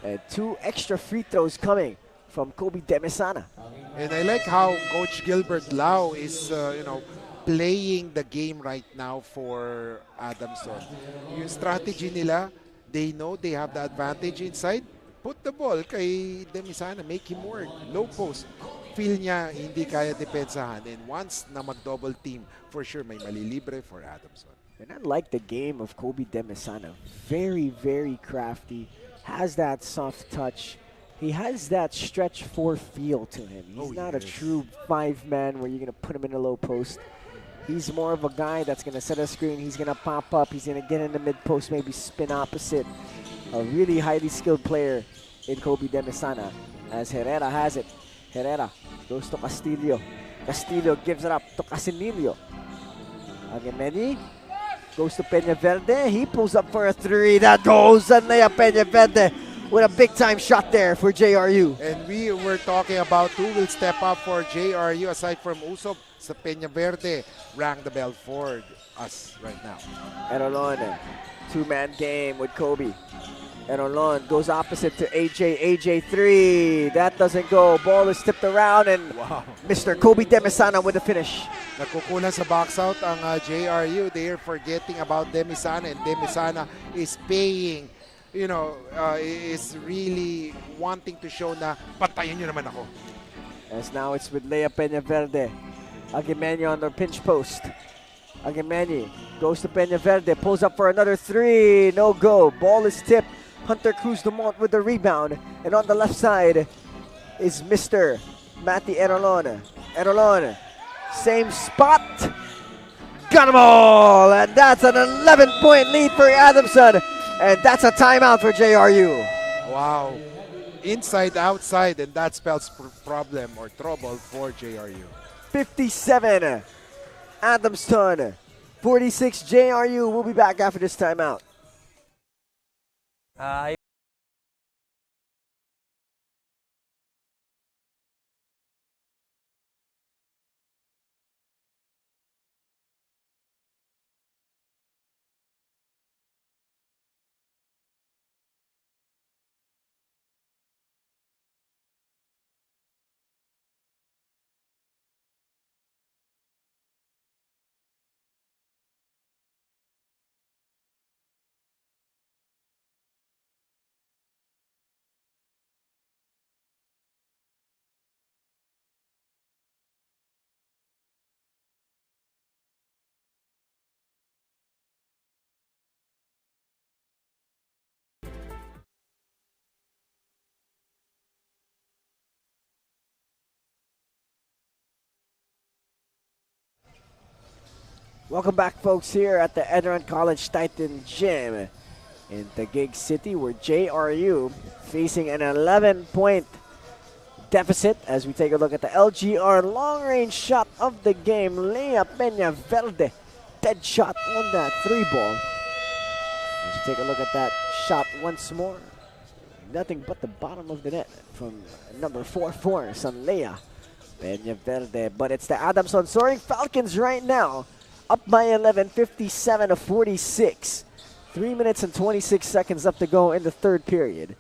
And 2 extra free throws coming from Kobe De Mesana. And I like how Coach Gilbert Lau is, playing the game right now for Adamson. Yung strategy nila, they know they have the advantage inside. Put the ball kay De Mesana, make him work. Low post. Feel niya hindi kaya depensahan. And once na mag-double team, for sure may malilibre for Adamson. And I like the game of Kobe De Mesana. Very, very crafty. Has that soft touch. he has that stretch 4 feel to him. He's not a true 5-man where you're going to put him in the low post. He's more of a guy that's going to set a screen. He's going to pop up. He's going to get in the mid post, maybe spin opposite. A really highly skilled player in Kobe Demisana, as Herrera has it. Herrera goes to Castillo. Castillo gives it up to Casinillo. Agameni goes to Peñaverde. He pulls up for a 3. That goes, and Peñaverde with a big-time shot there for JRU. And we were talking about who will step up for JRU aside from Usob. Sa Peñaverde rang the bell for us right now. Erolon, 2-man game with Kobe. Erolon goes opposite to AJ. AJ 3. That doesn't go. Ball is tipped around, and Mr. Kobe Demisana with the finish. Nagkukulang sa box out ang JRU. They're forgetting about Demisana, and Demisana is paying, you know, is really wanting to show na patayin nyo naman ako. As now it's with Lea Peñaverde. Aguimeño on the pinch post. Aguimeño goes to Peñaverde, pulls up for another 3. No go. Ball is tipped. Hunter Cruz Dumont with the rebound. And on the left side is Mr. Matty Erolon. Erolon, same spot. Got them all. And that's an 11-point lead for Adamson. And that's a timeout for JRU. Wow. Inside, outside, and that spells problem or trouble for JRU. 57 Adamson, 46 JRU. We'll be back after this timeout. Welcome back, folks, here at the ENDERUN College Titan Gym in Taguig City, where JRU facing an 11-point deficit as we take a look at the LGR long-range shot of the game. Lea Peñaverde, dead shot on that 3-ball. As we take a look at that shot once more, nothing but the bottom of the net from number 4-4, San Lea Peñaverde. But it's the Adamson Soaring Falcons right now, up by 11, 57-46. 3 minutes and 26 seconds left to go in the third period.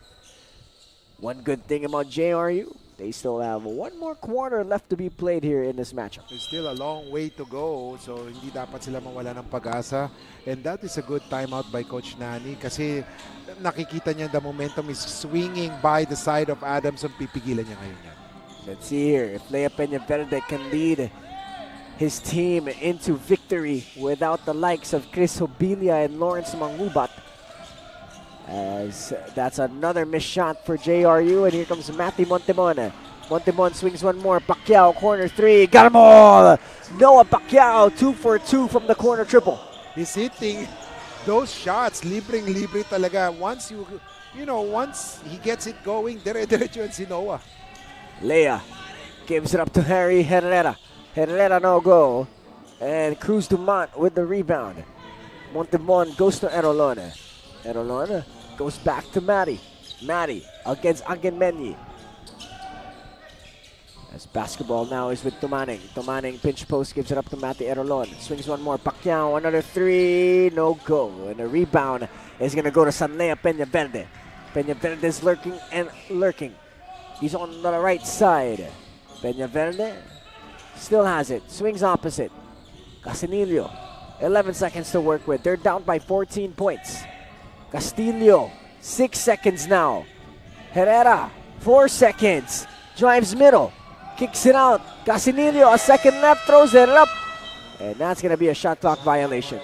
One good thing about JRU, they still have one more quarter left to be played here in this matchup. There's still a long way to go, so hindi dapat sila mawala ng pag-asa. And that is a good timeout by Coach Nani kasi nakikita niya the momentum is swinging by the side of Adamson. Pipigilan niya ngayon yan. Let's see here if Lea Peñaverde can lead his team into victory without the likes of Chris Hobilia and Lawrence Mangubat. As that's another missed shot for JRU, and here comes Matty Montemon. Montemon swings one more. Pacquiao, corner 3, got them all! Noah Pacquiao, 2 for 2 from the corner triple. He's hitting those shots, libreng-libre talaga. Once once he gets it going, dire-diretso yan si Noah. Lea gives it up to Harry Herrera. Herrera no go, and Cruz Dumont with the rebound. Montemon goes to Erolon. Erolon goes back to Matty. Matty against Aguimeño. As basketball now is with Tumaning. Tumaning pinch post gives it up to Matty Erolon. Swings one more. Pacquiao, another 3, no go. And the rebound is going to go to San Lea Peñaverde. Peñaverde is lurking and lurking. He's on the right side. Peñaverde still has it. Swings opposite. Casinillo. 11 seconds to work with. They're down by 14 points. Castillo. 6 seconds now. Herrera. 4 seconds. Drives middle. Kicks it out. Casinillo. A second left. Throws it up. And that's going to be a shot clock violation.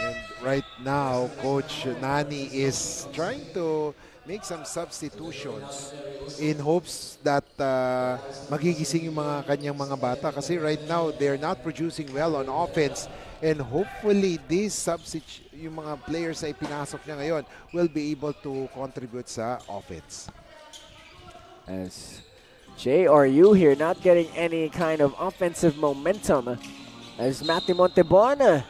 And right now, Coach Nani is trying to make some substitutions in hopes that magigising yung mga kanyang mga bata kasi right now they're not producing well on offense, and hopefully these yung mga players na ipinasok niya ngayon will be able to contribute sa offense. As JRU here not getting any kind of offensive momentum, as Matthew Montebon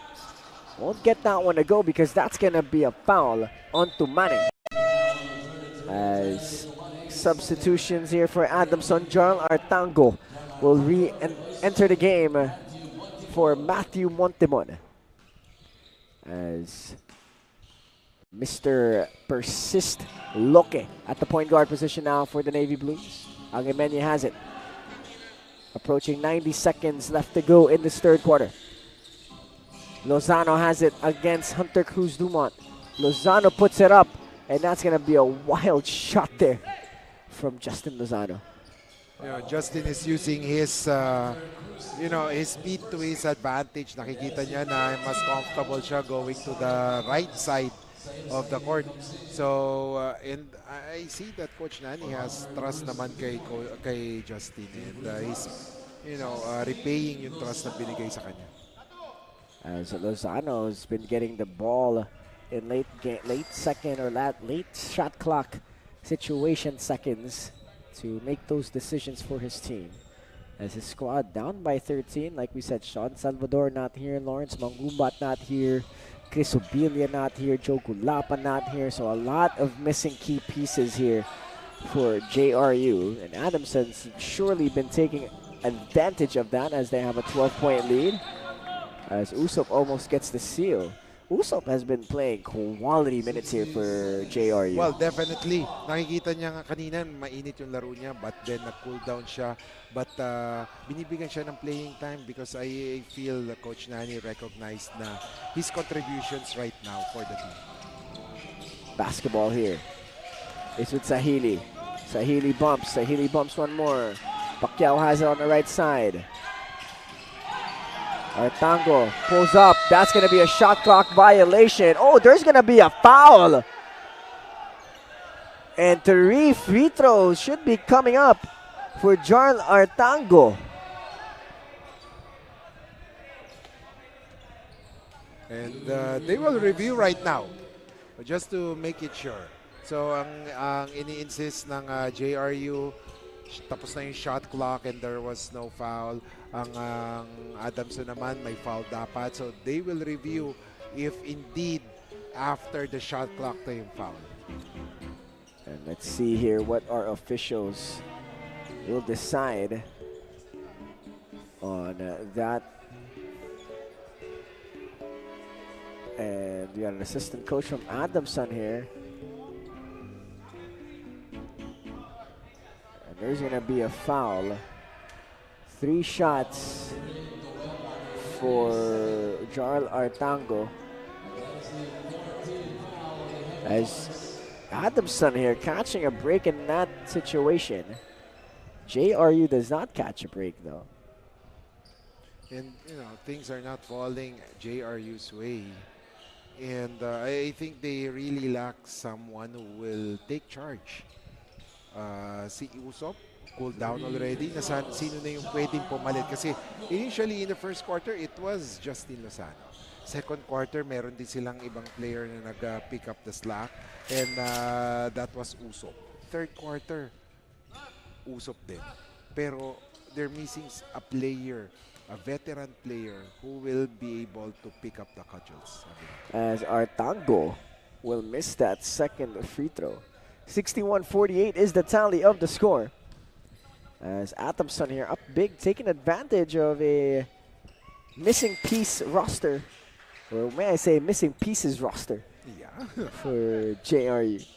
won't get that one to go because that's going to be a foul onto Manning. As substitutions here for Adamson, Jarl Artango will re-enter the game for Matthew Montebon. As Mr. Persist Loke at the point guard position now for the Navy Blues. Angemenya has it. Approaching 90 seconds left to go in this third quarter. Lozano has it against Hunter Cruz Dumont. Lozano puts it up, and that's going to be a wild shot there from Justin Lozano. You know, Justin is using his, his speed to his advantage. Nakikita niya na mas comfortable siya going to the right side of the court. So, and I see that Coach Nani has trust naman kay Justin, and he's, repaying yung trust na binigay sa kanya. As Lozano's been getting the ball in late second or late shot clock situation seconds to make those decisions for his team. As his squad down by 13, like we said, Sean Salvador not here, Lawrence Mangumbat not here, Chris Obilia not here, Joe Gulapa not here, so a lot of missing key pieces here for JRU. And Adamson's surely been taking advantage of that as they have a 12-point lead. As Usop almost gets the seal. Usop has been playing quality minutes here for JRU. Well, definitely. Nakikita niya nga kanina, mainit yung laro niya, but then nag-cool down siya. But binibigyan siya ng playing time because I feel Coach Nani recognized na his contributions right now for the team. Basketball here. It's with Sahili. Sahili bumps one more. Pacquiao has it on the right side. Artango pulls up. That's going to be a shot clock violation. Oh, there's going to be a foul. And 3 free throws should be coming up for Jarl Artango. And they will review right now just to make it sure. So ang ini-insist ng JRU, tapos na yung shot clock and there was no foul. Ang Adamson naman may foul dapat. So they will review if indeed after the shot clock na yung foul. And let's see here what our officials will decide on that. And we got an assistant coach from Adamson here. And there's going to be a foul. 3 shots for Jarl Artango. As Adamson here catching a break in that situation. JRU does not catch a break though. And things are not falling JRU's way. And I think they really lack someone who will take charge. Si Usop, cool down already. Sino na yung pwedeng pumalit? Kasi initially in the first quarter, it was Justin Lozano. Second quarter, meron din silang ibang player na nag-pick up the slack. And that was Usop. Third quarter, Usop din. Pero they're missing a player, a veteran player who will be able to pick up the cudgels. As Artango will miss that second free throw. 61-48 is the tally of the score. As Adamson here up big, taking advantage of a missing piece roster. Or may I say missing pieces roster. Yeah. For JRU.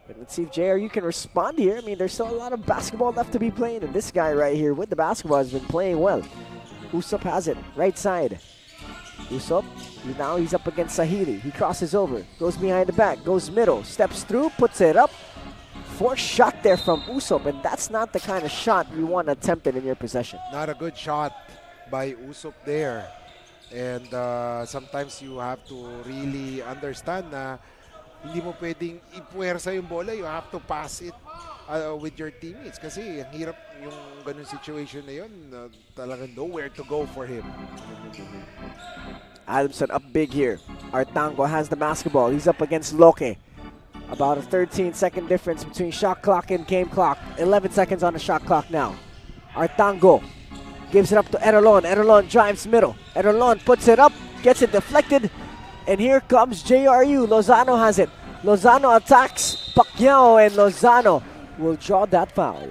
But let's see if JRU can respond here. I mean, there's still a lot of basketball left to be played. And this guy right here with the basketball has been playing well. Usop has it, right side. Usop, now he's up against Sahili. He crosses over, goes behind the back, goes middle, steps through, puts it up. Forced shot there from Usop, and that's not the kind of shot you want attempted in your possession. Not a good shot by Usop there. And sometimes you have to really understand na hindi mo pwedeng ipuwersa yung bola. You have to pass it with your teammates. Kasi ang hirap yung ganun situation na yun. Talagang nowhere to go for him. Adamson up big here. Artango has the basketball. He's up against Loke. About a 13-second difference between shot clock and game clock. 11 seconds on the shot clock now. Artango gives it up to Erolon. Erolon drives middle. Erolon puts it up, gets it deflected. And here comes JRU. Lozano has it. Lozano attacks Pacquiao, and Lozano will draw that foul.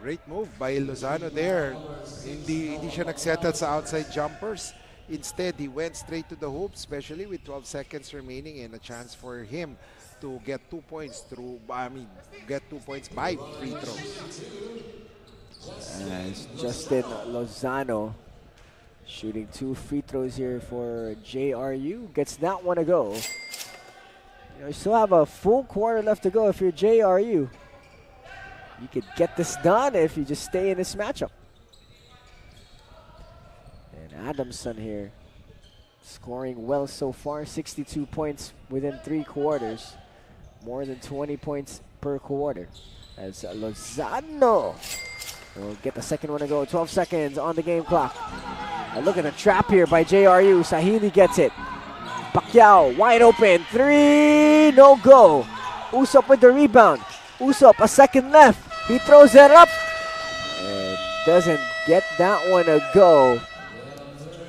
Great move by Lozano there. Hindi siya nagsettle sa outside jumpers. Instead, he went straight to the hoop, especially with 12 seconds remaining and a chance for him to get 2 points get 2 points by free throws. As Justin Lozano shooting 2 free throws here for JRU. Gets that one to go. You still have a full quarter left to go if you're JRU. You could get this done if you just stay in this matchup. And Adamson here scoring well so far. 62 points within 3 quarters. More than 20 points per quarter. As Lozano will get the second one to go. 12 seconds on the game clock. And look at the trap here by JRU. Sahili gets it. Pacquiao wide open. 3, no go. Usop with the rebound. Usop, a second left. He throws it up and doesn't get that one to go.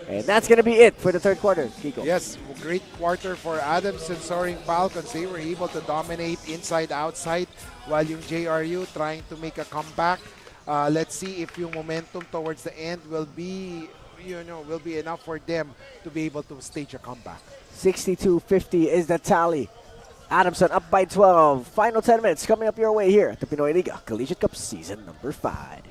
And that's going to be it for the third quarter, Kiko. Yes, great quarter for Adams and Soaring Falcons. They were able to dominate inside, outside, while yung JRU trying to make a comeback. Let's see if yung momentum towards the end will be enough for them to be able to stage a comeback. 62-50 is the tally. Adamson up by 12. Final 10 minutes coming up your way here at the Pinoyliga Collegiate Cup Season number 5.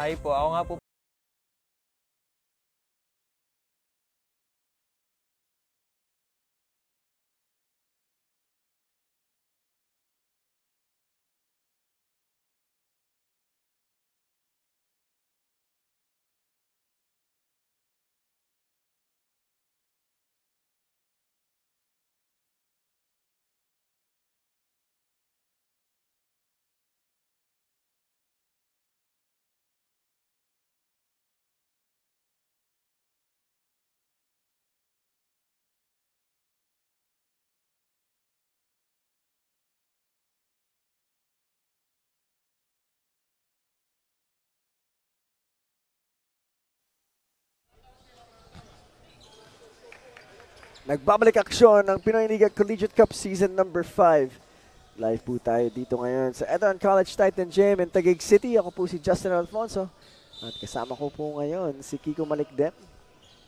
Hi po, ako nga po. Nagbabalik aksyon ng Pinoyliga Collegiate Cup Season number 5. Live po tayo dito ngayon sa ENDERUN College Titan Gym in Taguig City. Ako po si Justin Alfonso. At kasama ko po ngayon si Kiko Malikdem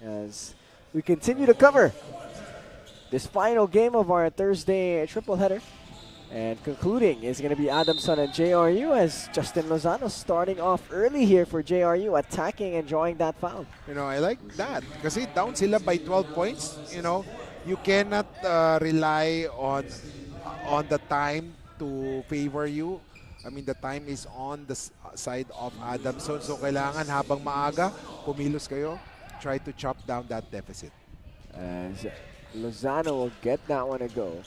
as we continue to cover this final game of our Thursday triple header. And concluding is going to be Adamson and JRU as Justin Lozano starting off early here for JRU, attacking and drawing that foul. You know, I like that. Kasi down sila by 12 points. You know, you cannot rely on the time to favor you. I mean, the time is on the side of Adamson. So, kailangan habang maaga, pumilos kayo, try to chop down that deficit. As Lozano will get that one to go.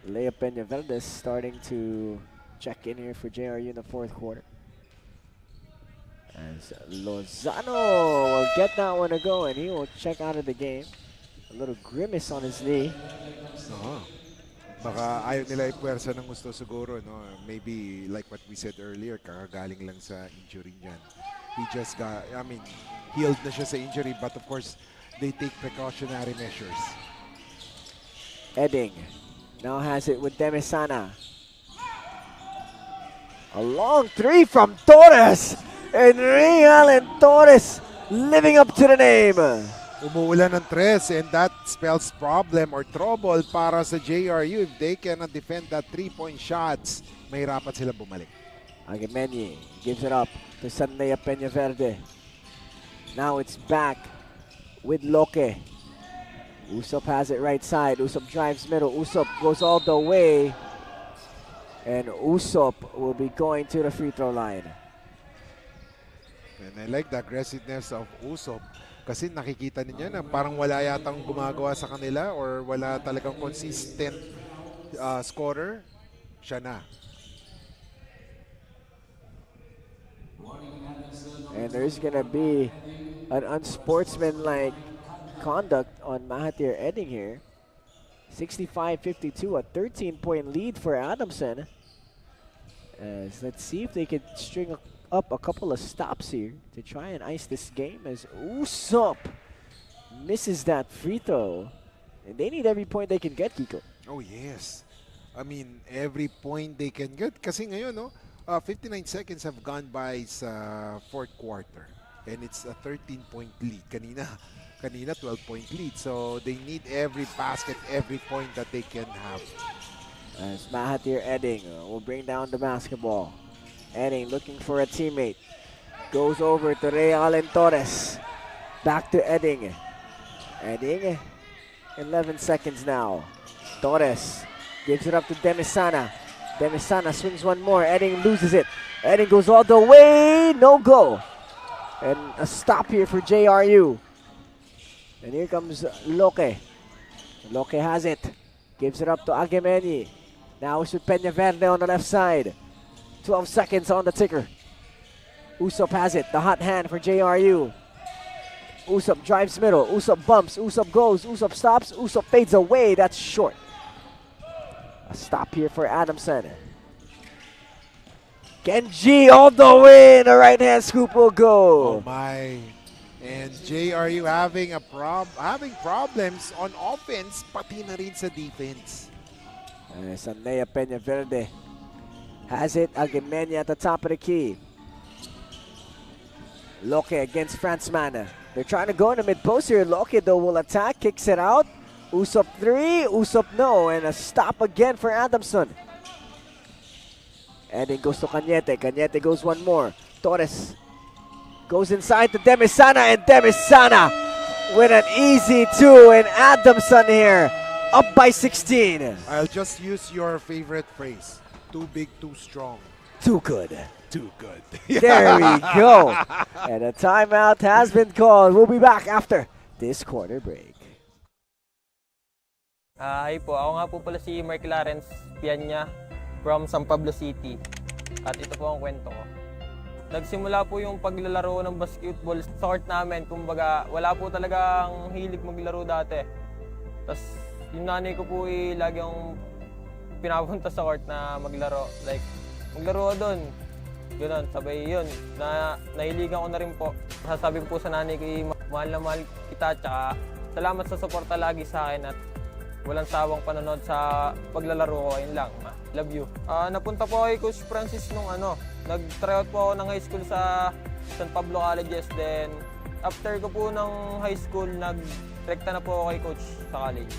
Lea Peña Verdes starting to check in here for JRU in the fourth quarter. As Lozano will get that one to go and he will check out of the game. A little grimace on his knee. Baka ayaw nila ipuwersa ng gusto siguro, no? Maybe like what we said earlier, kakagaling lang sa injury niyan. He just got, healed na siya sa injury, but of course, they take precautionary measures. Edding now has it with Demesana. A long 3 from Torres. And Real and Torres living up to the name. Umuulan ng 3 and that spells problem or trouble para sa JRU. If they cannot defend that 3-point shots, mahirapan sila bumalik. Agameni gives it up to Sanlea Peñaverde. Now it's back with Loke. Usop has it right side. Usop drives middle. Usop goes all the way. And Usop will be going to the free throw line. And I like the aggressiveness of Usop. Kasi nakikita ninyo na parang wala yatang gumagawa sa kanila or wala talagang consistent scorer. Siya na. And there's gonna be an unsportsmanlike conduct on Mahathir Edding here. 65-52, a 13-point lead for Adamson. As let's see if they could string up a couple of stops here to try and ice this game as Usop misses that free throw. And they need every point they can get, Kiko. Oh yes. I mean, every point they can get. Kasi ngayon, no, 59 seconds have gone by sa fourth quarter. And it's a 13-point lead. Kanina 12-point lead. So they need every basket, every point that they can have. As Mahathir Edding will bring down the basketball. Edding looking for a teammate. Goes over to Ray Allen Torres. Back to Edding. Edding, 11 seconds now. Torres gives it up to Demisana. Demisana swings one more. Edding loses it. Edding goes all the way. No go. And a stop here for JRU. And here comes Loque. Loque has it. Gives it up to Agemeni. Now it's with Peñaverde on the left side. 12 seconds on the ticker. Usop has it. The hot hand for JRU. Usop drives middle. Usop bumps. Usop goes. Usop stops. Usop fades away. That's short. A stop here for Adamson. Genji all the way. The right hand scoop will go. Oh my. And JRU having problems on offense, pati na rin sa defense. Sanea Peñaverde has it. Agemeni at the top of the key. Loque against Franzman. They're trying to go in the mid-post here. Loque, though, will attack. Kicks it out. Usop 3. Usop no. And a stop again for Adamson. And it goes to Cañete. Cañete goes one more. Torres goes inside to Demisana. And Demisana with an easy 2. And Adamson here up by 16. I'll just use your favorite phrase. Too big, too strong. Too good. Too good. There we go. And a timeout has been called. We'll be back after this quarter break. Hi po, ako nga po pala si Mark Clarence Pianya from San Pablo City. At ito po ang kwento ko. Nagsimula po yung paglalaro ng basketball sa court namin. Kumbaga, wala po talagang hilig maglaro dati. Tapos, yung nanay ko po lagi yung pinapunta sa court na maglaro. Like, maglaro doon. Ganun, sabay yun. Nahiligan ko na rin po. Sasabi ko po sa nanay ko, mahal na mahal kita. Tsaka, salamat sa suporta lagi sa akin at walang sawang panonood sa paglalaro ko. Ayun lang. Love you. Napunta po kay Coach Francis nung nag-tryout po ako ng high school sa San Pablo Collegiate. Then, after ko po ng high school, nag-rekta na po ako kay Coach sa college.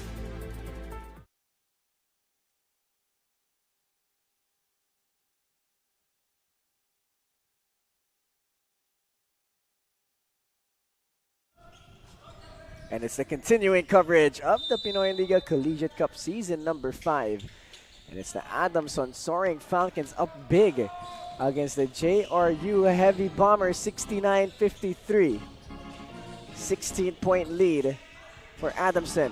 And it's the continuing coverage of the Pinoyliga Collegiate Cup season number 5. And it's the Adamson Soaring Falcons up big against the JRU Heavy Bombers 69-53. 16-point lead for Adamson.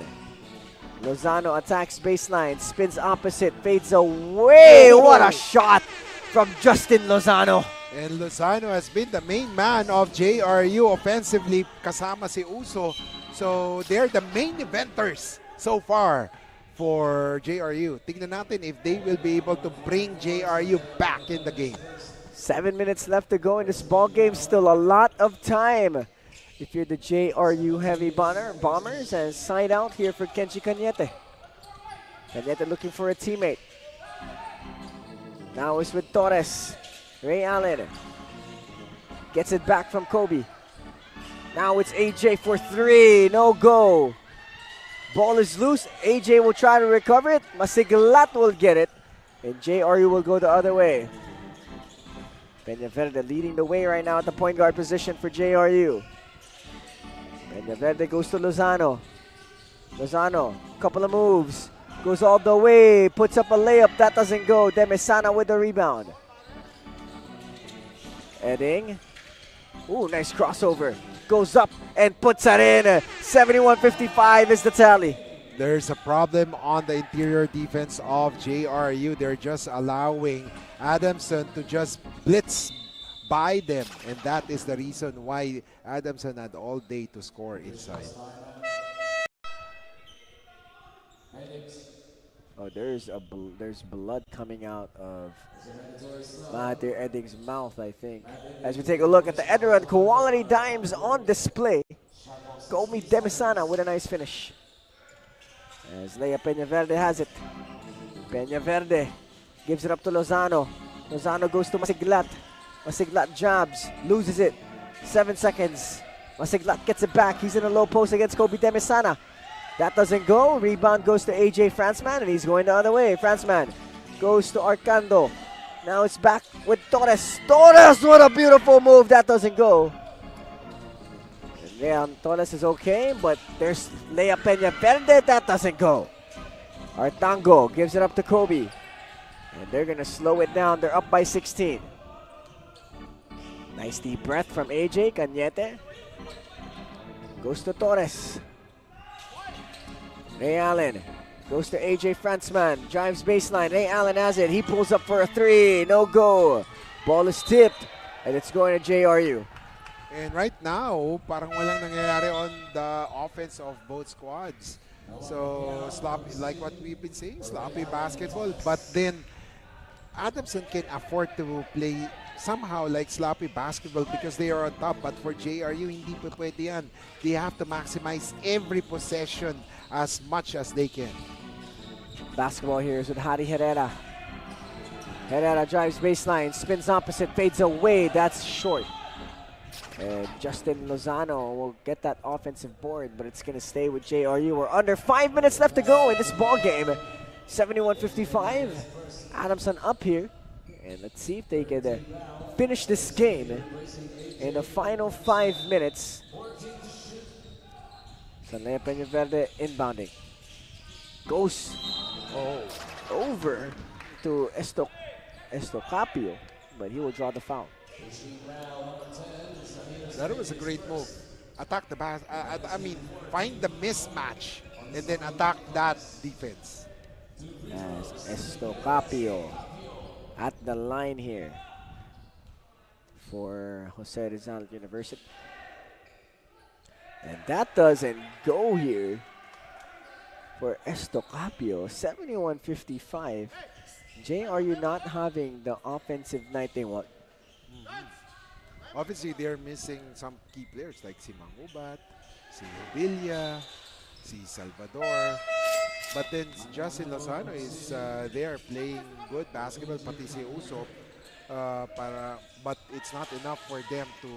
Lozano attacks baseline, spins opposite, fades away. What a shot from Justin Lozano. And Lozano has been the main man of JRU offensively kasama si Uso. So they're the main eventers so far for JRU. Tingnan natin if they will be able to bring JRU back in the game. 7 minutes left to go in this ball game. Still a lot of time if you're the JRU Heavy Bombers. And side out here for Kenji Cañete. Cañete looking for a teammate. Now it's with Torres. Ray Allen gets it back from Kobe. Now it's AJ for 3. No go. Ball is loose. AJ will try to recover it. Masiglat will get it. And JRU will go the other way. Peñaverde leading the way right now at the point guard position for JRU. Peñaverde goes to Lozano. Lozano, couple of moves. Goes all the way, puts up a layup. That doesn't go. Demesana with the rebound. Edding. Ooh, nice crossover. Goes up and puts that in. 71-55 is the tally. There's a problem on the interior defense of JRU. They're just allowing Adamson to just blitz by them. And that is the reason why Adamson had all day to score inside. Oh, there's blood coming out of Mahathir Edding's mouth, I think. As we take a look at the ENDERUN quality dimes on display. Gomi Demesana with a nice finish. As Lea Peñaverde has it. Peñaverde gives it up to Lozano. Lozano goes to Masiglat. Masiglat jabs, loses it. 7 seconds. Masiglat gets it back. He's in a low post against Kobe Demesana. That doesn't go. Rebound goes to AJ Franzman, and he's going the other way. Franzman goes to Arcando. Now it's back with Torres. Torres, what a beautiful move. That doesn't go. Yeah, Torres is okay, but there's Lea Peñaverde. That doesn't go. Artango gives it up to Kobe. And they're going to slow it down. They're up by 16. Nice deep breath from AJ Cañete. Goes to Torres. Ray Allen goes to AJ Franzman. Drives baseline. Ray Allen has it. He pulls up for a three. No go. Ball is tipped. And it's going to JRU. And right now, parang walang nangyayari on the offense of both squads. So, sloppy, like what we've been saying, sloppy basketball. But then, Adamson can afford to play somehow like sloppy basketball because they are on top. But for JRU, hindi pa pwede yan. They have to maximize every possession as much as they can. Basketball here is with Hari Herrera. Herrera drives baseline, spins opposite, fades away. That's short. And Justin Lozano will get that offensive board, but it's going to stay with JRU. We're under 5 minutes left to go in this ball game. 71-55. Adamson up here. And let's see if they can finish this game in the final 5 minutes. Sanlea Peñaverde inbounding. Goes over to Estocapio, but he will draw the foul. That was a great move. Attack the find the mismatch and then attack that defense. As Estocapio at the line here for Jose Rizal University. And that doesn't go here for Estocapio. 71-55. JRU not having the offensive night they want. Obviously, they're missing some key players like si Mangubat, si Villa, si Salvador. But then Justin Lozano is there playing good basketball, pati si Uso. But it's not enough for them to,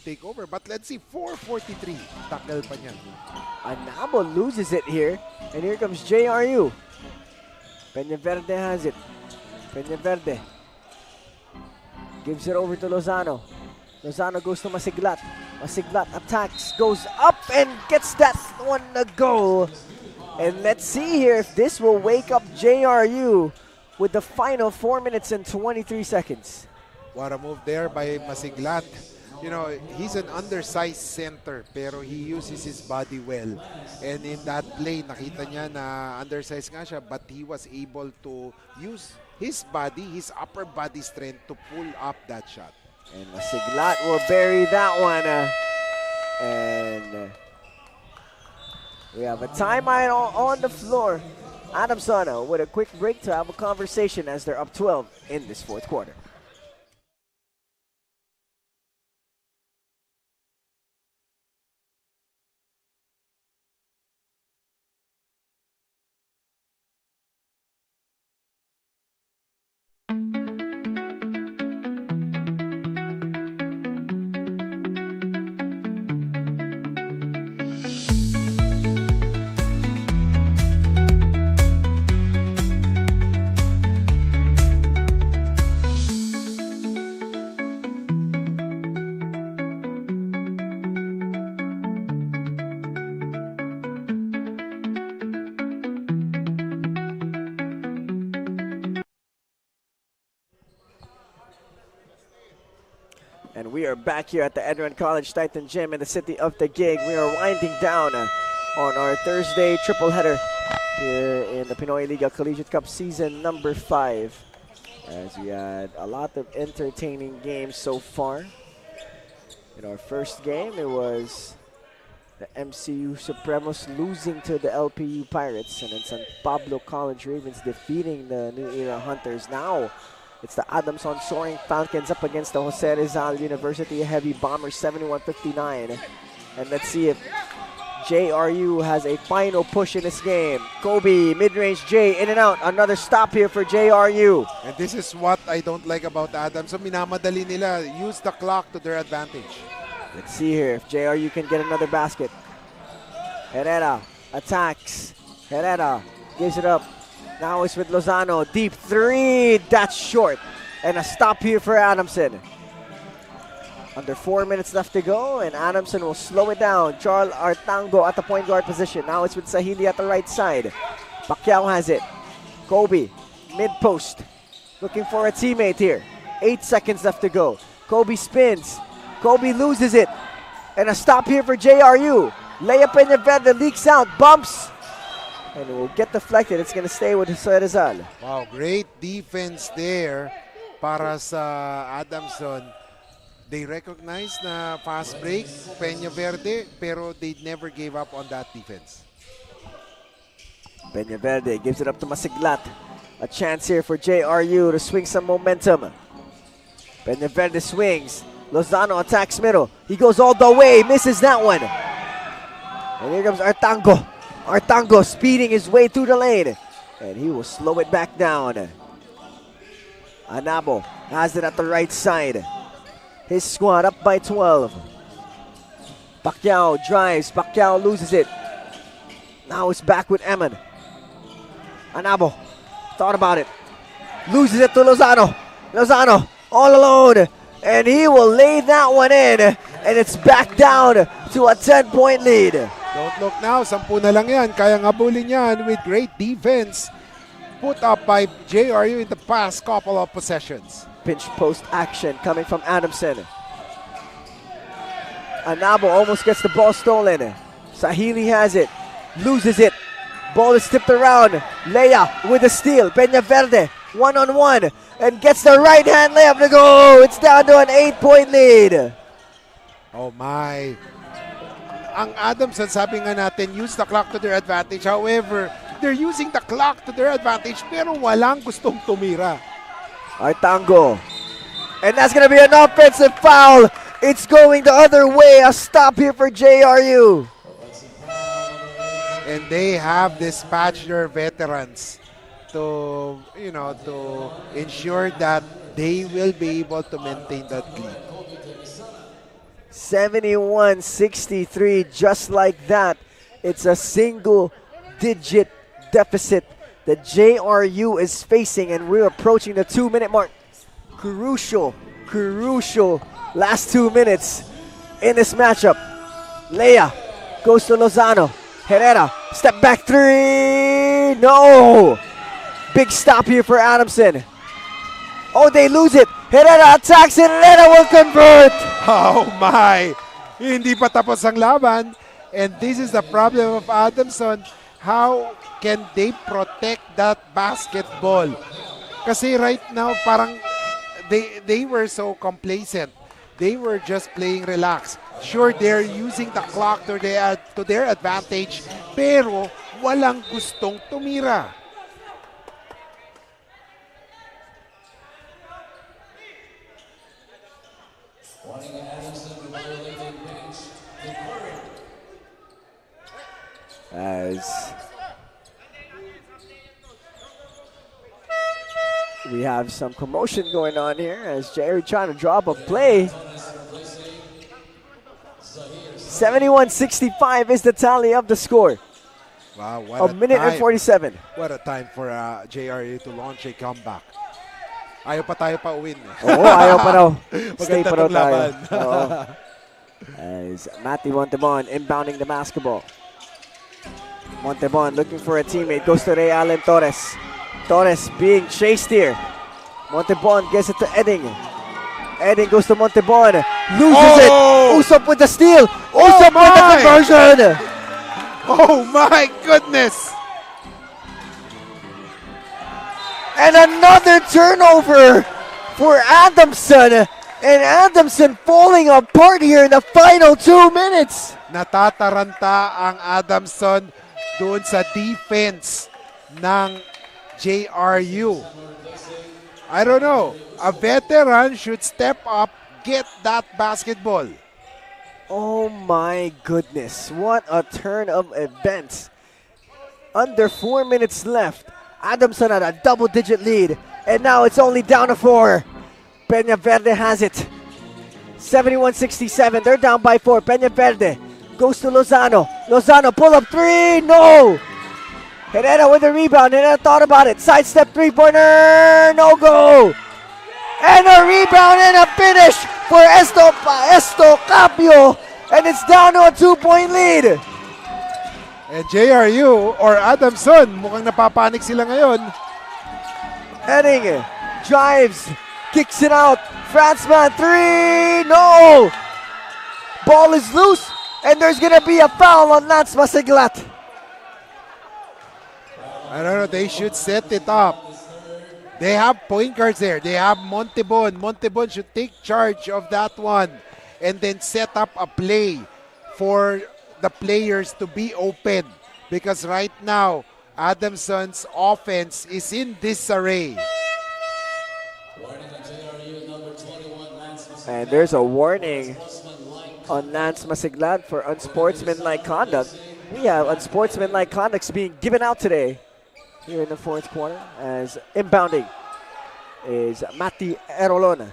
take over. But let's see, 4:43. Tackle pa niyan. Anabo loses it here. And here comes JRU. Peñaverde has it. Peñaverde gives it over to Lozano. Lozano goes to Masiglat. Masiglat attacks, goes up and gets that one to go. And let's see here if this will wake up JRU with the final 4 minutes and 23 seconds. What a move there by Masiglat. He's an undersized center pero he uses his body well. And in that play, nakita niya na undersized nga siya but he was able to use his body, his upper body strength to pull up that shot. And Masiglat will bury that one. And we have a timeout on the floor. Adamson with a quick break to have a conversation as they're up 12 in this fourth quarter. And we are back here at the ENDERUN College Titan Gym in the city of TAGUIG. We are winding down on our Thursday triple header here in the Pinoyliga Collegiate Cup season number 5. As we had a lot of entertaining games so far. In our first game, it was the MCU Supremos losing to the LPU Pirates, and then San Pablo College Ravens defeating the New Era Hunters. Now, it's the Adamson Soaring Falcons up against the Jose Rizal University Heavy Bombers 71-59. And let's see if JRU has a final push in this game. Kobe, mid-range J, in and out. Another stop here for JRU. And this is what I don't like about Adams. So minamadali nila. Use the clock to their advantage. Let's see here if JRU can get another basket. Herrera attacks. Herrera gives it up. Now it's with Lozano. Deep three. That's short. And a stop here for Adamson. Under 4 minutes left to go, and Adamson will slow it down. Charles Artango at the point guard position. Now it's with Sahili at the right side. Pacquiao has it. Kobe, mid-post. Looking for a teammate here. 8 seconds left to go. Kobe spins. Kobe loses it. And a stop here for JRU. Layup in the bed that leaks out. Bumps. And it will get deflected. It's going to stay with Jose Rizal. Wow, great defense there para sa Adamson. They recognize na fast break, Peña Verde, pero they never gave up on that defense. Peña Verde gives it up to Masiglat. A chance here for JRU to swing some momentum. Peña Verde swings. Lozano attacks middle. He goes all the way, misses that one. And here comes Artango. Artango speeding his way through the lane. And he will slow it back down. Anabo has it at the right side. His squad up by 12. Pacquiao drives. Pacquiao loses it. Now it's back with Eman. Anabo thought about it. Loses it to Lozano. Lozano all alone. And he will lay that one in. And it's back down to a 10-point lead. Don't look now. 10 na lang yan. Kayang habulin yan with great defense. Put up by JRU in the past couple of possessions. Pinch post action coming from Adamson. Anabo almost gets the ball stolen. Sahili has it. Loses it. Ball is tipped around. Leia with a steal. Peña Verde one-on-one. And gets the right hand layup to go. It's down to an 8-point lead. Oh my. Ang Adamson, sabi nga natin, use the clock to their advantage. However, they're using the clock to their advantage pero walang gustong tumira. Artango. And that's going to be an offensive foul. It's going the other way. A stop here for JRU. And they have dispatched their veterans to, to ensure that they will be able to maintain that lead. 71-63, just like that. It's a single-digit deficit that JRU is facing, and we're approaching the 2-minute mark. Crucial last 2 minutes in this matchup. Leia goes to Lozano. Herrera, step back three. No! Big stop here for Adamson. Oh, they lose it. Herrera attacks it. Herrera will convert. Oh my! Hindi pa tapos ang laban. And this is the problem of Adamson. How can they protect that basketball? Kasi right now, parang they were so complacent. They were just playing relaxed. Sure, they're using the clock to their advantage, pero walang gustong tumira. As we have some commotion going on here as Jerry trying to drop a play. 71-65 is the tally of the score. Wow, what a minute time. and 47. What a time for JRU to launch a comeback. Ayaw pa tayo pa uwin. Oo, ayaw pa raw. Stay Maganda pa raw tong tayo. laban. As Matty Montebon inbounding the basketball. Montebon looking for a teammate. Goes to Ray Allen Torres. Torres being chased here. Montebon gets it to Edding. Edin goes to Montebon. Loses it. Usop with the steal. Usop with the my! conversion. Oh my goodness! And another turnover for Adamson. And Adamson falling apart here in the final 2 minutes. Natataranta ang Adamson doon sa defense ng JRU. I don't know. A veteran should step up, get that basketball. Oh my goodness. What a turn of events. Under 4 minutes left. Adamson had a double-digit lead. And now it's only down to 4. Peña Verde has it. 71-67. They're down by 4. Peña Verde goes to Lozano. Lozano pull up 3. No. Herrera with a rebound. Herrera thought about it. Sidestep 3-pointer. No go. And a rebound and a finish for Estocapio. And it's down to a 2-point lead. And JRU or Adamson, mukhang napapanik sila ngayon. Heading, drives, kicks it out. Franzman 3. No. Ball is loose. And there's going to be a foul on Lance Masiglat. I don't know, they should set it up. They have point guards there. They have Montebon. Montebon should take charge of that one and then set up a play for the players to be open. Because right now, Adamson's offense is in disarray. And there's a warning on Lance Masiglat for unsportsmanlike conduct. We have unsportsmanlike conducts being given out today here in the fourth quarter as inbounding is Mati Erolona.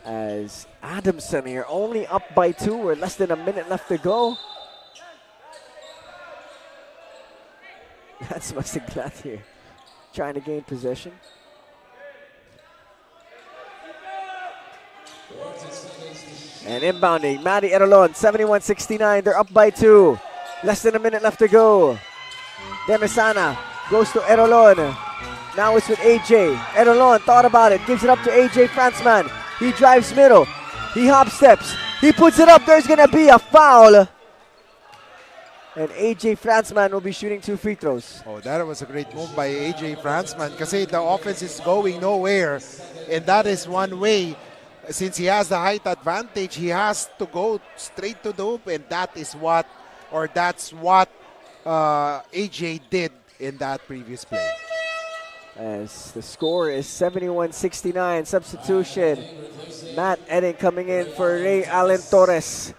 As Adamson here only up by 2. We're less than a minute left to go. That's Masiglat here trying to gain possession. And inbounding, Mati Erolon, 71-69. They're up by 2. Less than a minute left to go. Demesana goes to Erolon. Now it's with AJ. Erolon thought about it, gives it up to AJ Franzman. He drives middle. He hop steps. He puts it up. There's going to be a foul. And AJ Franzman will be shooting 2 free throws. Oh, that was a great move by AJ Franzman kasi the offense is going nowhere. And that is one way. Since he has the height advantage, he has to go straight to the hoop. And that's what AJ did in that previous play. As the score is 71-69, substitution. Matt Edin coming in for Ray Allen Torres.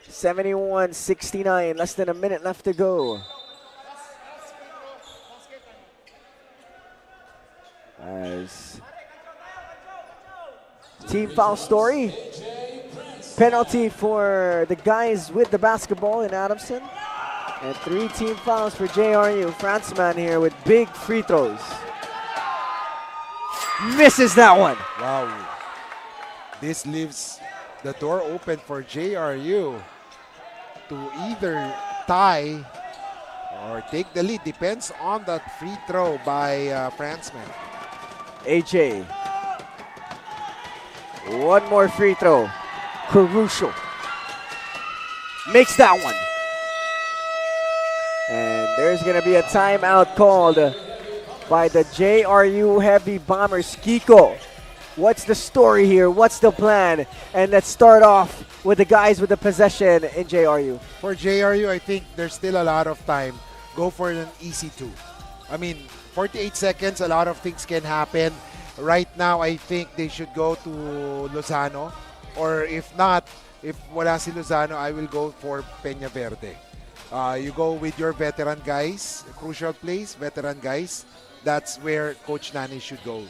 71-69, less than a minute left to go. As team foul story. Penalty for the guys with the basketball in Adamson. And 3 team fouls for JRU. Franzman here with big free throws. Misses that one. Wow. This leaves the door open for JRU to either tie or take the lead. Depends on that free throw by Franzman. AJ. One more free throw. Crucial. Makes that one. And there's going to be a timeout called by the JRU Heavy Bombers. Kiko, what's the story here? What's the plan? And let's start off with the guys with the possession in JRU. For JRU, I think there's still a lot of time. Go for an easy 2. I mean, 48 seconds, a lot of things can happen. Right now, I think they should go to Lozano. Or if not, if wala si Lozano, I will go for Peña Verde. You go with your veteran guys, crucial plays, veteran guys. That's where Coach Nani should go.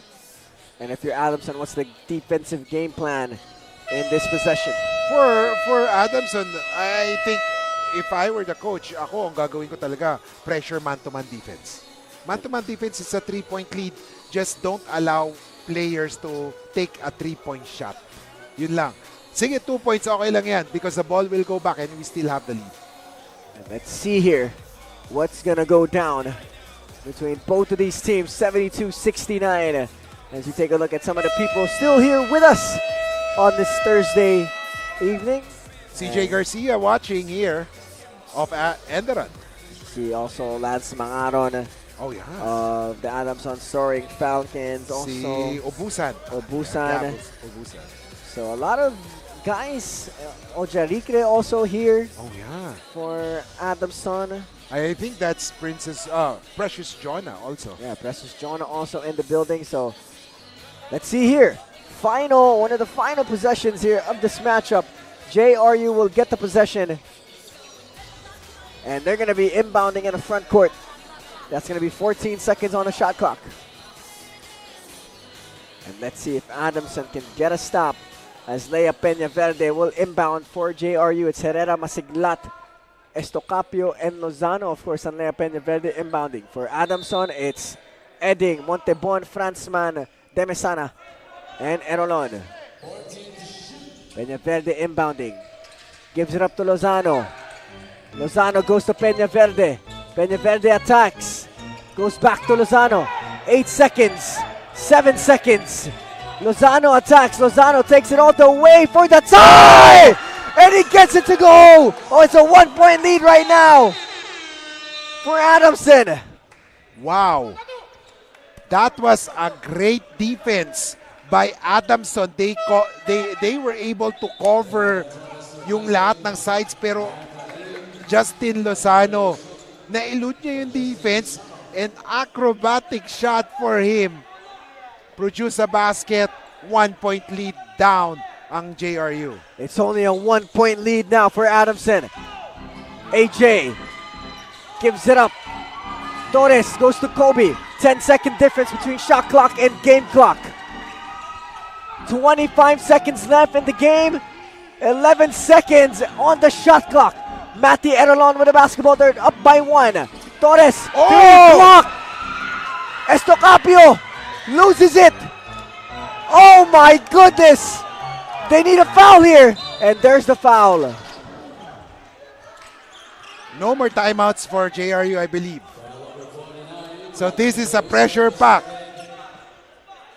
And if you're Adamson, what's the defensive game plan in this possession? For Adamson, I think if I were the coach, ako ang gagawin ko talaga, pressure man-to-man defense. Man-to-man defense is a 3-point lead. Just don't allow players to take a 3-point shot. Yun lang. Sige, 2 points, okay lang yan because the ball will go back and we still have the lead. And let's see here what's going to go down between both of these teams. 72-69. as we take a look at some of the people still here with us on this Thursday evening. CJ Garcia watching here of ENDERUN. See also Lance Mangaron Oh yeah. of the Adamson Soaring Falcons. Also Si Obusan. Obusan. Yeah, Obusan. So a lot of guys. Ojarikre also here Oh yeah. for Adamson. I think that's Precious Jonah also. Yeah, Precious Jonah also in the building. So let's see here. One of the final possessions here of this matchup. JRU will get the possession. And they're going to be inbounding in the front court. That's going to be 14 seconds on the shot clock. And let's see if Adamson can get a stop as Leia Peñaverde will inbound for JRU. It's Herrera, Masiglat, Estocapio, and Lozano. Of course, on Leia Peñaverde inbounding. For Adamson, it's Edding, Montebon, Franzman, Demesana, and Erolon. Peñaverde inbounding. Gives it up to Lozano. Lozano goes to Peñaverde. Peñaverde attacks. Goes back to Lozano. 8 seconds. 7 seconds. Lozano attacks. Lozano takes it all the way for the tie! And he gets it to go! Oh, it's a 1-point lead right now for Adamson. Wow. That was a great defense by Adamson. They were able to cover yung lahat ng sides, pero Justin Lozano, na-elude niya yung defense, and acrobatic shot for him. Produce a basket, 1-point lead down ang JRU. It's only a 1-point lead now for Adamson. AJ gives it up. Torres goes to Kobe. 10-second difference between shot clock and game clock. 25 seconds left in the game. 11 seconds on the shot clock. Matty Erolon with the basketball. They're up by 1. Torres, block. Estocapio loses it. Oh my goodness. They need a foul here. And there's the foul. No more timeouts for JRU, I believe. So this is a pressure pack.